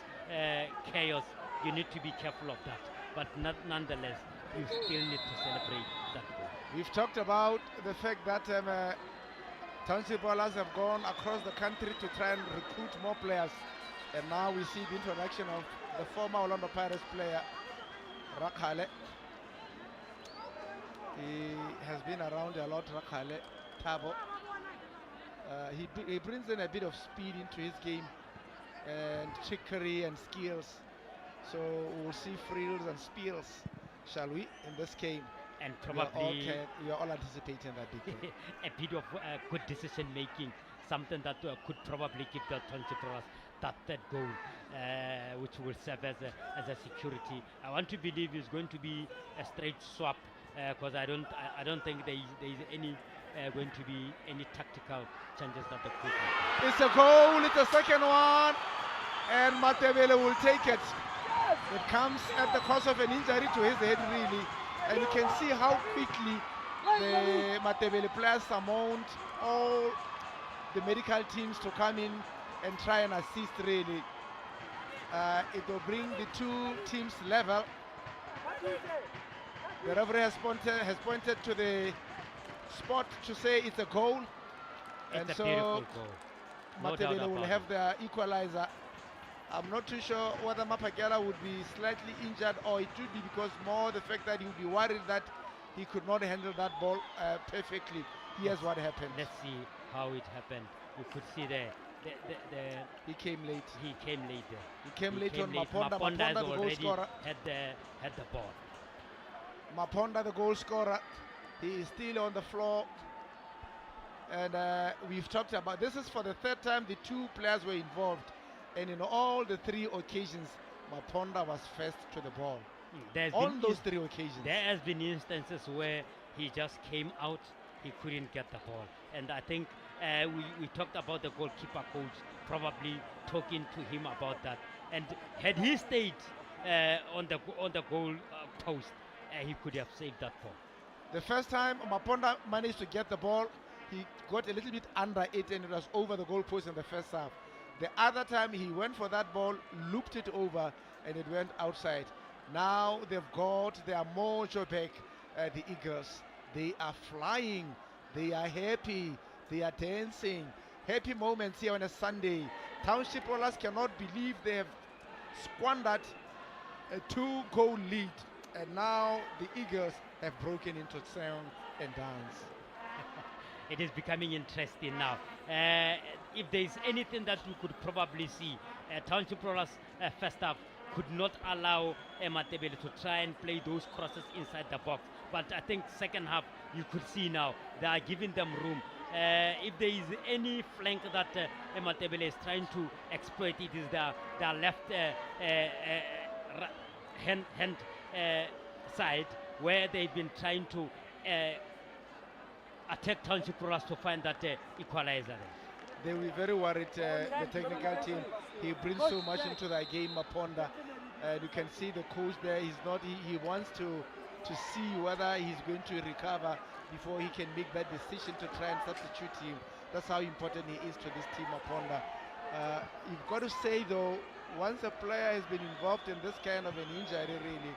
chaos, you need to be careful of that. But nonetheless, you still need to celebrate that goal. We've talked about the fact that Township Ballers have gone across the country to try and recruit more players, and now we see the introduction of the former Orlando Pirates player Rakhale. He has been around a lot, Rakhale Tabo. He brings in a bit of speed into his game, and trickery and skills. So we'll see frills and spills, shall we, in this game? And probably we are all anticipating that big game. A bit of good decision making, something that could probably give the Township Rollers that goal, which will serve as a security. I want to believe it's going to be a straight swap, because I don't think there is any going to be any tactical changes that the coach will. It's a goal. It's the second one, and Matebele will take it. It comes at the cost of an injury to his head, really, and you can see how quickly the Matebele players summoned all the medical teams to come in and try and assist, really. It will bring the two teams level. The referee has pointed to the spot to say it's a goal. It's And a so beautiful goal. No doubt Matebele will about have it. their equalizer. I'm not too sure whether Mapagela would be slightly injured or it would be because more the fact that he would be worried that he could not handle that ball perfectly. Here's what happened. Let's see how it happened. You could see there. He came late. He came late there. He came late on Maponda. Maponda has Maponda, the goal already scorer. had the ball. Maponda, the goal scorer. He is still on the floor. And we've talked about this is for the third time the two players were involved. And in all the three occasions, Maponda was first to the ball. On those three occasions. There has been instances where he just came out, he couldn't get the ball. And I think we talked about the goalkeeper coach probably talking to him about that. And had he stayed on the goal post, he could have saved that ball. The first time Maponda managed to get the ball, he got a little bit under it and it was over the goalpost in the first half. The other time he went for that ball, looped it over and it went outside. Now they've got their mojo back, the Eagles. They are flying, they are happy, they are dancing. Happy moments here on a Sunday. Township rollers cannot believe they have squandered a 2-goal lead. And now the Eagles have broken into song and dance. It is becoming interesting now. If there is anything that we could probably see, Township Rollers first half could not allow Matebele to try and play those crosses inside the box. But I think second half you could see now they are giving them room. If there is any flank that Matebele is trying to exploit, it is their left hand side where they've been trying to attack Township Rollers to find that equalizer. They will be very worried, the technical team. He brings so much into the game, Maponda. You can see the coach there. He wants to see whether he's going to recover before he can make that decision to try and substitute him. That's how important he is to this team, Maponda. You've got to say though, once a player has been involved in this kind of an injury, really,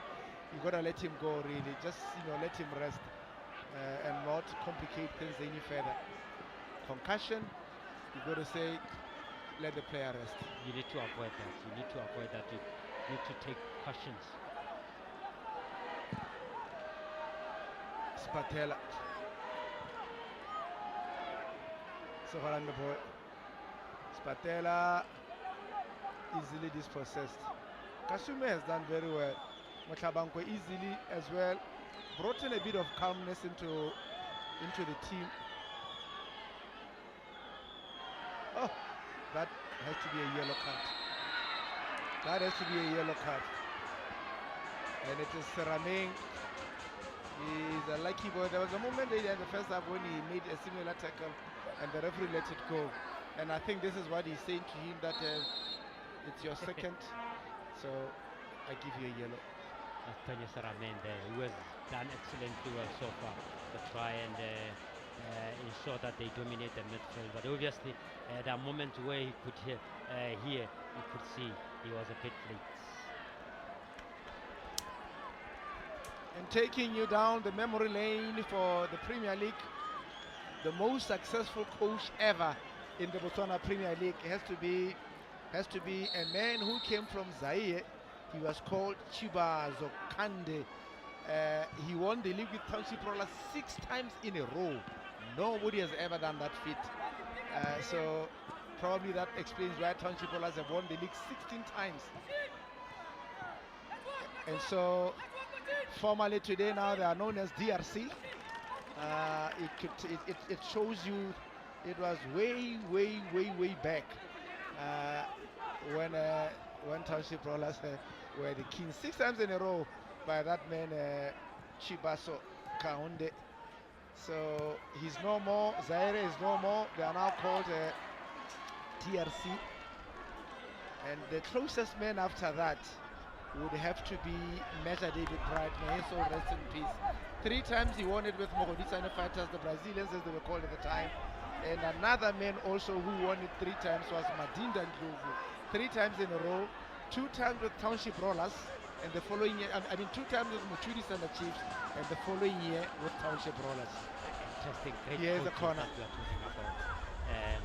you've got to let him go. Really, just let him rest and not complicate things any further. Concussion. You've got to say, let the player rest. You need to avoid that. You need to avoid that. You need to take cautions. Spatella. So around the ball. Spatella easily dispossessed. Kasume has done very well. Matabanko easily as well. Brought in a bit of calmness into the team. Oh, that has to be a yellow card. That has to be a yellow card. And it is Rameng. He's a lucky boy. There was a moment in the first half when he made a similar tackle and the referee let it go. And I think this is what he's saying to him, that it's your second. So I give you a yellow. Antonio Rameng there, who has done excellently well so far to try and ensure that they dominate the midfield. But obviously, there are moments where he could hear, you could see he was a bit late. And taking you down the memory lane for the Premier League, the most successful coach ever in the Botswana Premier League has to be a man who came from Zaire. He was called Chibazo Kande. He won the league with Township Rollers 6 times in a row. Nobody has ever done that feat. So probably that explains why Township Rollers have won the league 16 times. And so formally today now they are known as DRC. It shows you it was way back when Township Rollers were the kings 6 times in a row by that man Chibaso Kaunde. So he's no more. Zaire is no more. They are now called TRC. And the closest man after that would have to be Major David Bright. May his soul rest in peace. 3 times he won it with Mogodisane Fighters, the Brazilians as they were called at the time. And another man also who won it 3 times was Madinda Ndlovu. 3 times in a row. 2 times with Township Rollers. And the following year, 2 times with Mochuris and the Chiefs. And the following year with Township Rollers. interesting, great Here's the coaching corner. that we are talking about,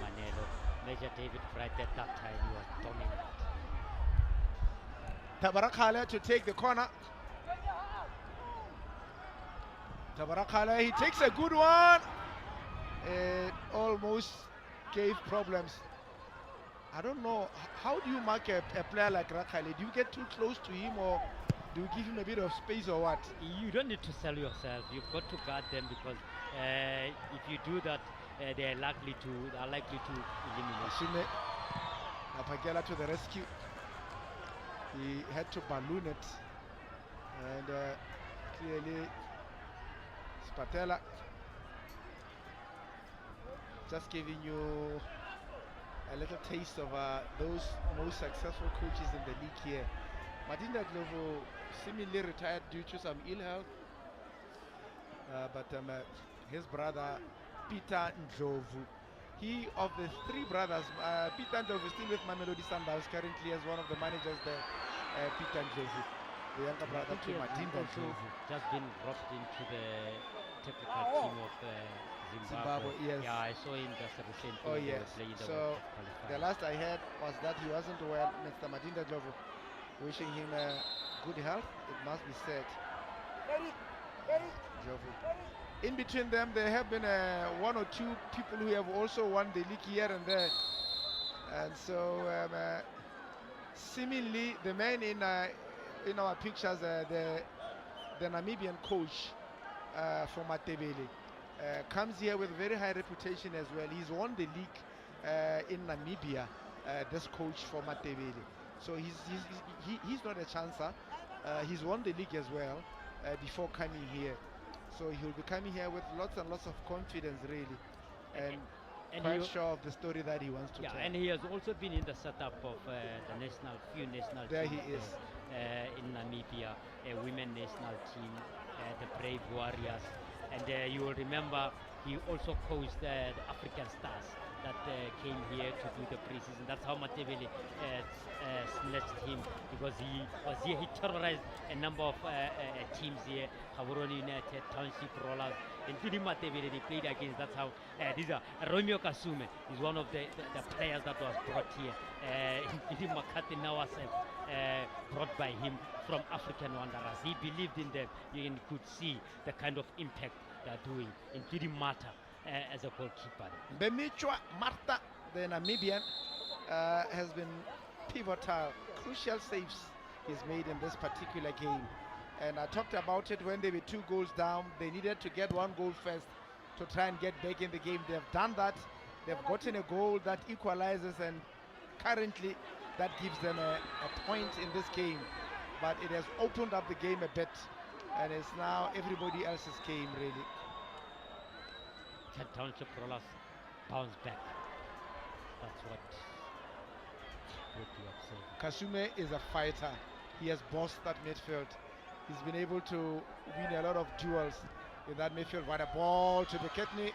Manelo. Major David Bright at that time, he was dominant. Tabarakale to take the corner. Tabarakale, he takes a good one. It almost gave problems. I don't know, how do you mark a player like Rakale? Do you get too close to him, or do you give him a bit of space, or what? You don't need to sell yourself. You've got to guard them, because if you do that, they are likely to eliminate. Shime Napagela to the rescue. He had to balloon it, and clearly Spatella just giving you a little taste of those most successful coaches in the league here. Madinda Glovo seemingly retired due to some ill health, but his brother Peter Ndlovu, he of the three brothers, Peter Ndlovu is still with Mamelodi Sundowns currently as one of the managers there. Peter Ndlovu, the younger brother to Madinda Ndlovu, just been dropped into the technical team of Zimbabwe. Yes. Yeah, I saw him just recently. Oh they were yes. playing the So World Cup qualifier. the last I heard was that he wasn't well. Mr. Madinda Ndlovu, wishing him good health, it must be said. Ndlovu. In between them, there have been one or two people who have also won the league here and there, and so seemingly the man in our pictures, the Namibian coach for Matebele, comes here with very high reputation as well. He's won the league in Namibia, this coach for Matebele. So he's not a chancer. He's won the league as well before coming here. So he'll be coming here with lots and lots of confidence, really, and quite sure of the story that he wants to tell. And he has also been in the setup of the few national There teams he is. in Namibia, a women national team, the Brave Warriors, and you will remember he also coached the African Stars that came here to do the preseason. That's how Matebele snatched him, because he was here. He terrorized a number of teams here. Gaborone United, Township Rollers, including Matebele. They played against. That's how these are. Romeo Kasume is one of the players that was brought here. Including Makati Nawasef, brought by him from African Wanderers. He believed in them. You could see the kind of impact they're doing, including Mata as a goalkeeper. Bemichwa Marta, the Namibian, has been pivotal, crucial saves he's made in this particular game. And I talked about it when they were 2 goals down. They needed to get 1 goal first to try and get back in the game. They've done that. They've gotten a goal that equalizes, and currently that gives them a point in this game. But it has opened up the game a bit, and it's now everybody else's game, really. Township Rollers bounce back. That's what you have said. Kasume is a fighter. He has bossed that midfield. He's been able to win a lot of duels in that midfield. What a ball to the kidney.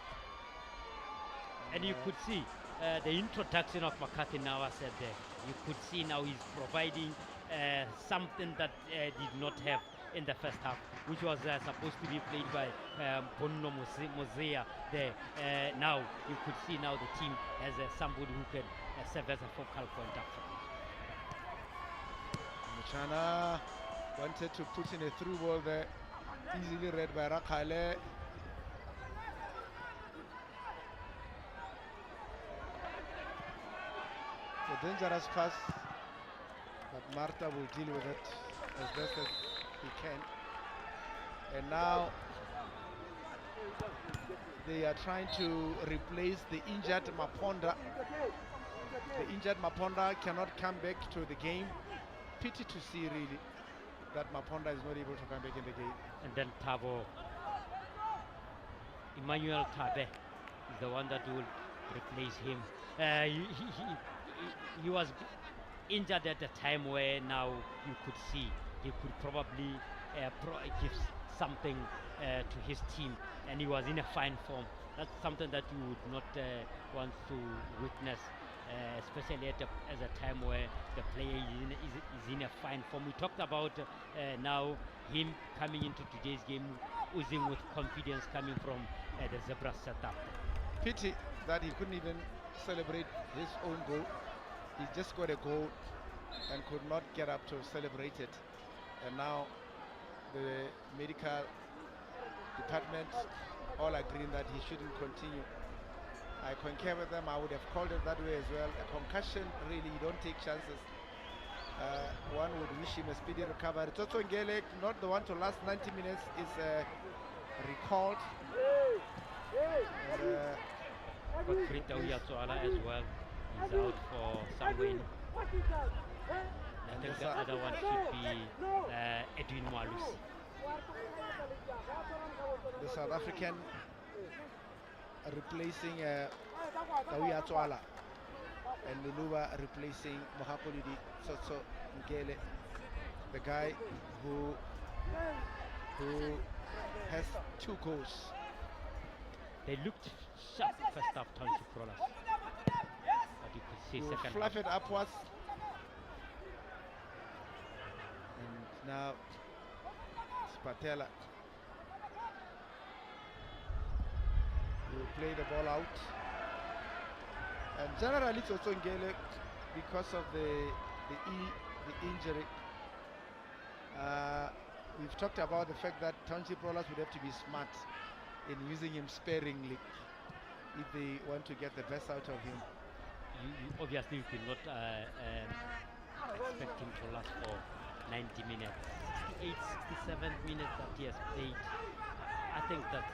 And you could see the introduction of Makati Nawasef there. You could see now he's providing something that did not have in the first half, which was supposed to be played by Bonno Mosea there. Now you could see now the team has somebody who can serve as a focal point up front. Muchana wanted to put in a through ball there, easily read by Rakale. It's a dangerous pass, but Marta will deal with it as best as he can. And now they are trying to replace the injured Maponda. The injured Maponda cannot come back to the game. Pity to see, really, that Maponda is not able to come back in the game. And then Tabo, Emmanuel Tabe is the one that will replace him. He was injured at a time where now you could see he could probably give something to his team, and he was in a fine form. That's something that you would not want to witness, especially at a time where the player is in a fine form. We talked about now him coming into today's game oozing with confidence coming from the Zebra setup. Pity that he couldn't even celebrate his own goal. He just got a goal and could not get up to celebrate it. And now the medical department all agreeing that he shouldn't continue. I concur with them. I would have called it that way as well. A concussion, really, you don't take chances. One would wish him a speedy recovery. Toto Ngele, not the one to last 90 minutes, is recalled. And, Godfrey Tawiatsoala as well. He's out for Sangweni. I think the other one should be Edwin Mwalusi. the South African replacing Tawiatsoala and Luluba replacing Mohakoludi Tsotso Ngele, the guy who has 2 goals. They looked sharp first half, Township Rollers. But you could see Who second fluff half. it upwards. And now Spatella will play the ball out. And generally it's also Ngele because of the injury. We've talked about the fact that Township Rollers would have to be smart in using him sparingly if they want to get the best out of him. Obviously, you cannot expect him to last for 90 minutes. 68, 67 minutes that he has played. I think that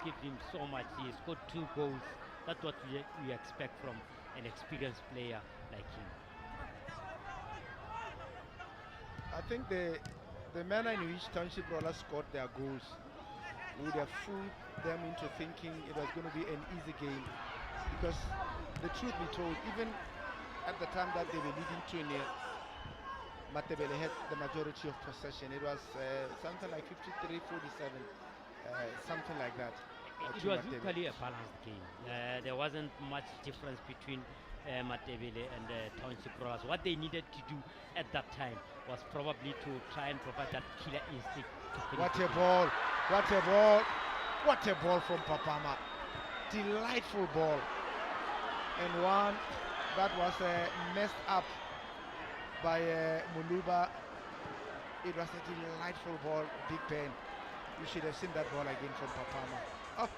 gives him so much. He scored 2 goals. That's what we expect from an experienced player like him. I think the manner in which Township Rollers scored their goals would have fooled them into thinking it was going to be an easy game, because the truth be told, even at the time that they were leading 2-0, Matebele had the majority of possession. It was something like 53-47, something like that. It was equally a balanced game. There wasn't much difference between Matebele and Township Rollers. What they needed to do at that time was probably to try and provide that killer instinct to finish. What a ball! What a ball! What a ball from Papama! Delightful ball, and one that was messed up by Muluba. It was a delightful ball, Big Ben. You should have seen that ball again from Papama. Oh.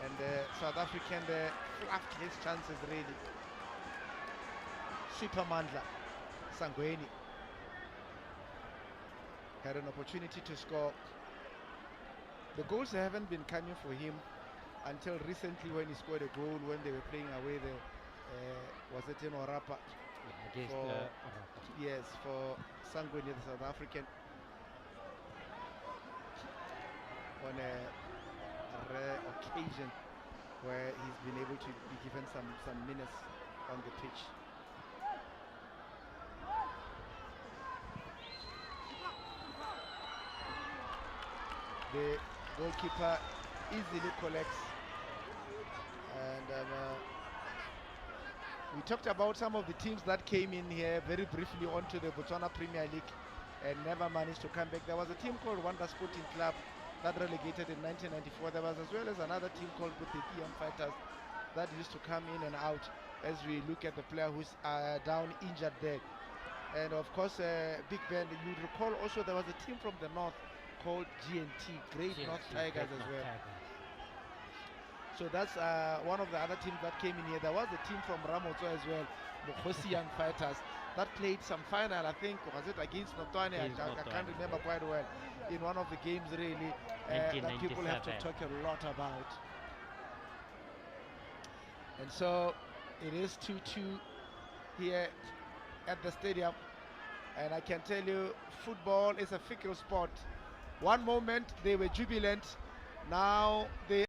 And South African fluffed his chances really. Supermandla Sangweni had an opportunity to score. The goals haven't been coming for him until recently, when he scored a goal when they were playing away the was it in Orapa? Against Orapa. Yes, for Sangweni, the South African, on a rare occasion where he's been able to be given some minutes on the pitch. The goalkeeper easily collects, and we talked about some of the teams that came in here very briefly onto the Botswana Premier League and never managed to come back. There was a team called Wanda Sporting Club that relegated in 1994. There was as well as another team called the PM Fighters that used to come in and out as we look at the player who's down injured there. And of course, Big Ben, you recall also there was a team from the north called GNT, Great North Tigers as well. So that's one of the other teams that came in here. There was a team from Ramotso as well, Mokhosi Young Fighters, that played some final, I think, was it against Notwane? I can't remember quite well, in one of the games really that people have to talk a lot about. And so it is 2-2 here at the stadium, and I can tell you, football is a fickle sport. One moment they were jubilant, now they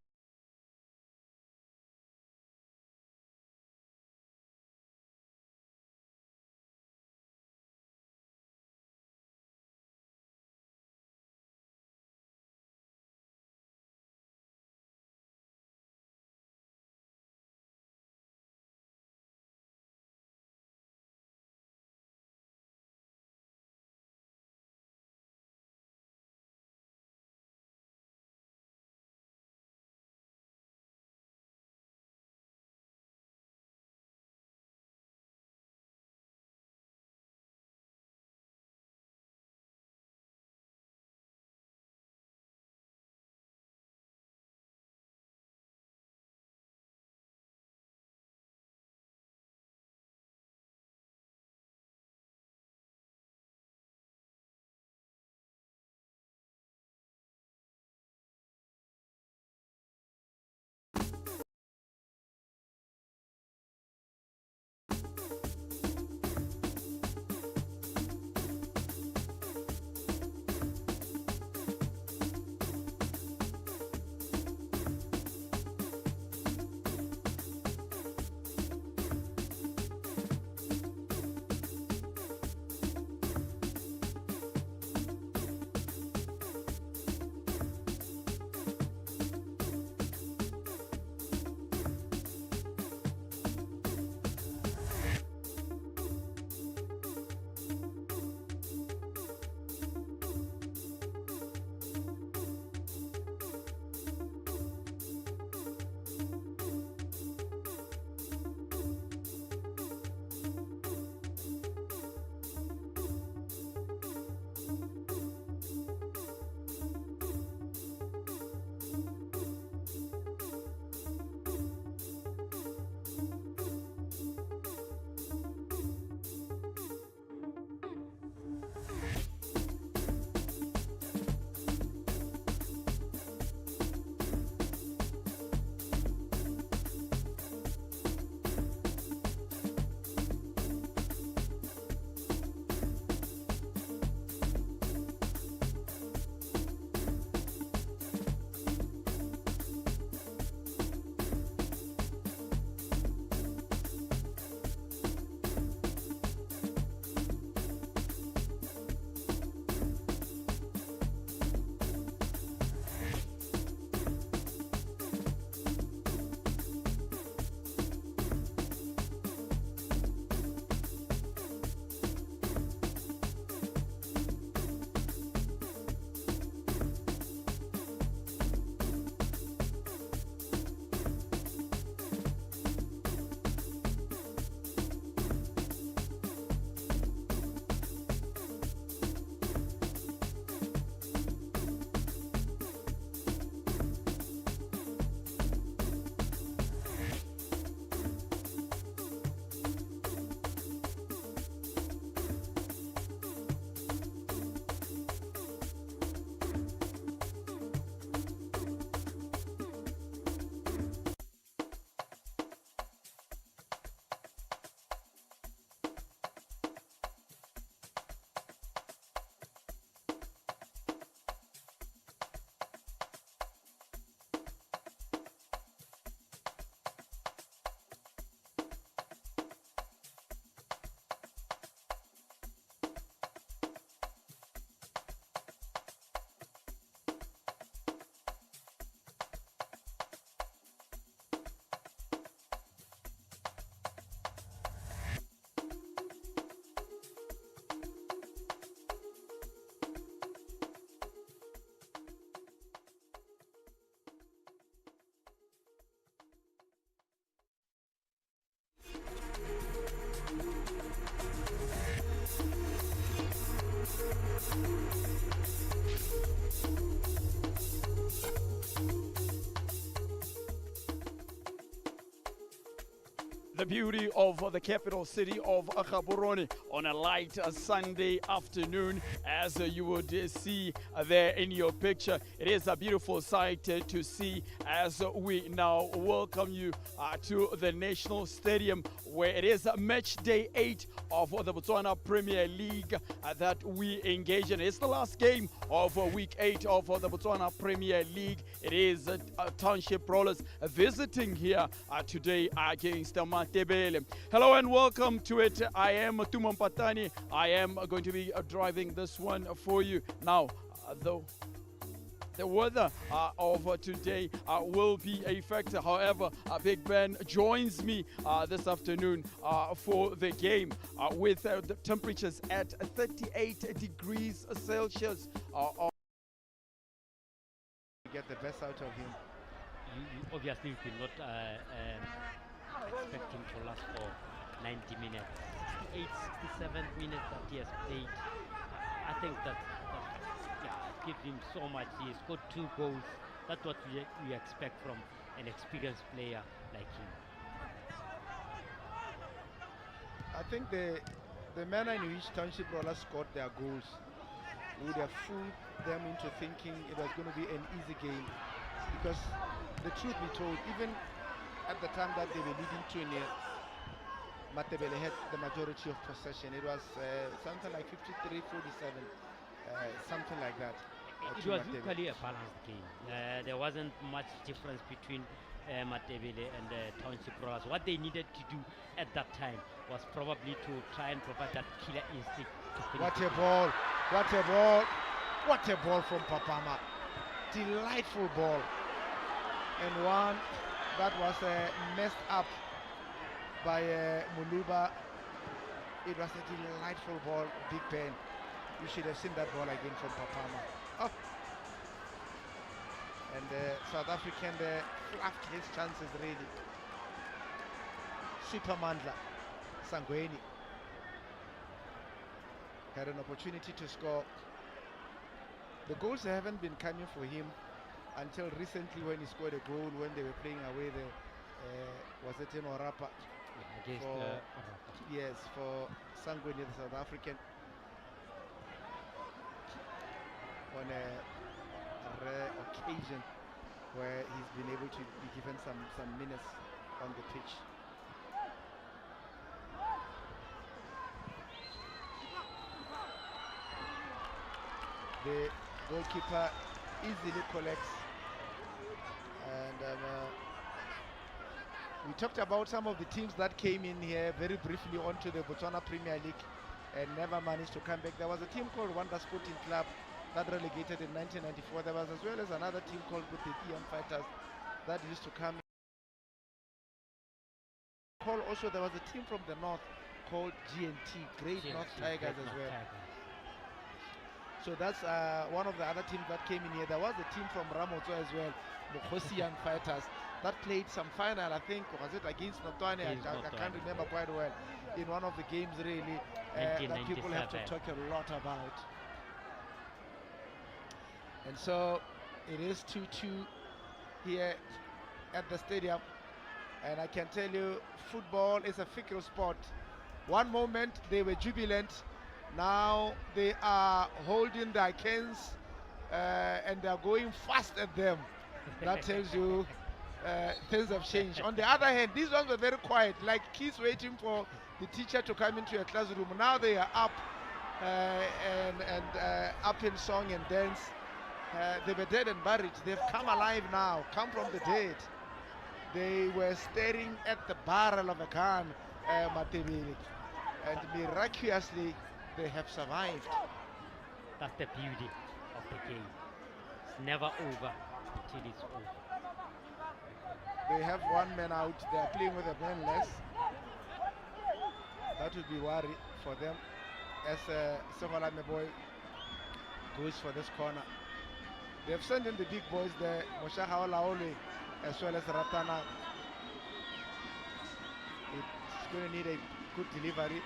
The beauty of the capital city of Gaborone on a light Sunday afternoon, as you would see there in your picture. It is a beautiful sight to see as we now welcome you to the National Stadium, where it is match day 8 of the Botswana Premier League that we engage in. It's the last game of week 8 of the Botswana Premier League. It is Township Rollers visiting here today against Matebele. Hello and welcome to it. I am Tumo Mpatani. I am going to be driving this one for you. Now, the weather of today will be a factor. However, Big Ben joins me this afternoon for the game with the temperatures at 38 degrees Celsius. Get the best out of him. You obviously cannot expect him to last for 90 minutes. 68, 67 minutes that he has played. I think that gives him so much. He has got 2 goals. That's what we expect from an experienced player like him. I think the manner in which Township Rollers scored their goals would have fooled them into thinking it was going to be an easy game, because the truth be told, even at the time that they were leading 2-0, Matebele had the majority of possession. It was something like 53-47, something like that. It was equally a balanced game. There wasn't much difference between Matebele and Township Rollers. What they needed to do at that time was probably to try and provide that killer instinct to finish. What a ball! What a ball! What a ball from Papama! Delightful ball, and one that was messed up by Muluba. It was a delightful ball, Big Ben. You should have seen that ball again from Papama. Oh. And South African fluffed his chances really. Supermandla Sangweni had an opportunity to score. The goals haven't been coming for him until recently, when he scored a goal when they were playing away the was it in Orapa? Against Orapa. Yes, for Sangweni, the South African, on a rare occasion where he's been able to be given some minutes on the pitch. The goalkeeper easily collects, and we talked about some of the teams that came in here very briefly onto the Botswana Premier League and never managed to come back. There was a team called Wanda Sporting Club that relegated in 1994. There was as well as another team called the Ian Fighters that used to come. Also, there was a team from the north called GNT, Great North Tigers as well. So that's one of the other teams that came in here. There was a team from Ramotso as well, the Young Fighters, that played some final, I think, was it against Notwane? I can't remember quite well, in one of the games really that people have to talk a lot about. And so it is 2-2 here at the stadium, and I can tell you, football is a fickle sport. One moment they were jubilant, now they are holding their cans and they are going fast at them. That tells you things have changed. On the other hand, these ones were very quiet, like kids waiting for the teacher to come into a classroom. Now they are up and up in song and dance. They were dead and buried. They've come alive now, come from the dead. They were staring at the barrel of a gun, Matebele, and miraculously they have survived. That's the beauty of the game. It's never over until it's over. They have one man out. They are playing with a man less. That would be worry for them as Sovalame boy goes for this corner. They have sent in the big boys there, Moshaha Olaole as well as Ratana. It's going to need a good delivery.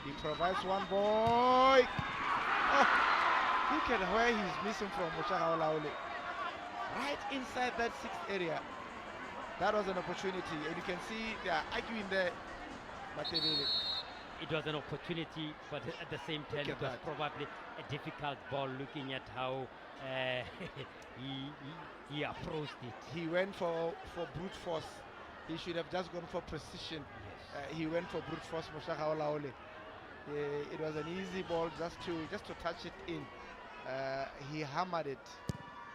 He provides one boy. Oh, look at where he's missing from, Moshaha Olaole. Right inside that 6th area. That was an opportunity, and you can see they are arguing there. Matebele. It was an opportunity, but at the same time, Look it at was that. probably a difficult ball looking at how he approached it. He went for brute force. He should have just gone for precision. Yes. He went for brute force. Moshaka Olaole. It was an easy ball just to touch it in. He hammered it.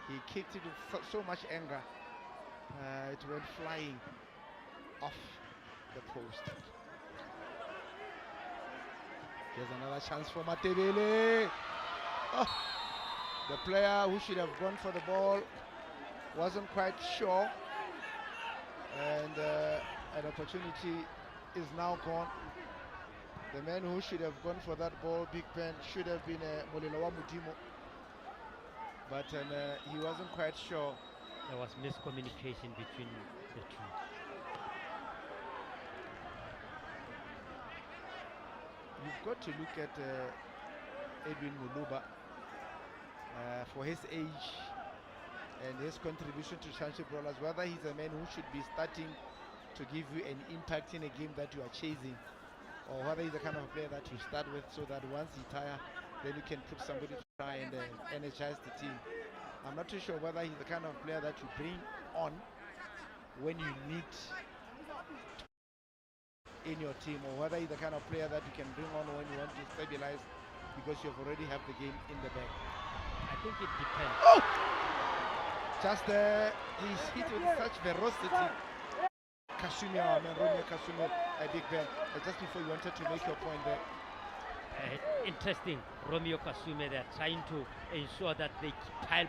He kicked it with so much anger. It went flying off the post. Here's another chance for Matebele. Oh, the player who should have gone for the ball wasn't quite sure, and an opportunity is now gone. The man who should have gone for that ball, Big Ben, should have been Molilowa Mutimo, but he wasn't quite sure. There was miscommunication between the two. You've got to look at Edwin Muluba for his age and his contribution to Township Rollers, whether he's a man who should be starting to give you an impact in a game that you are chasing, or whether he's the kind of player that you start with so that once he tire, then you can put somebody to try and energize the team. I'm not too sure whether he's the kind of player that you bring on when you need in your team, or whether he's the kind of player that you can bring on when you want to stabilize because you already have the game in the bag. I think it depends. Oh! Just he's hit with such ferocity. Kasumi, Romeo Kasumi, Big Ben, just before you wanted to make your point there. Interesting, Romeo Kasume, they're trying to ensure that they pile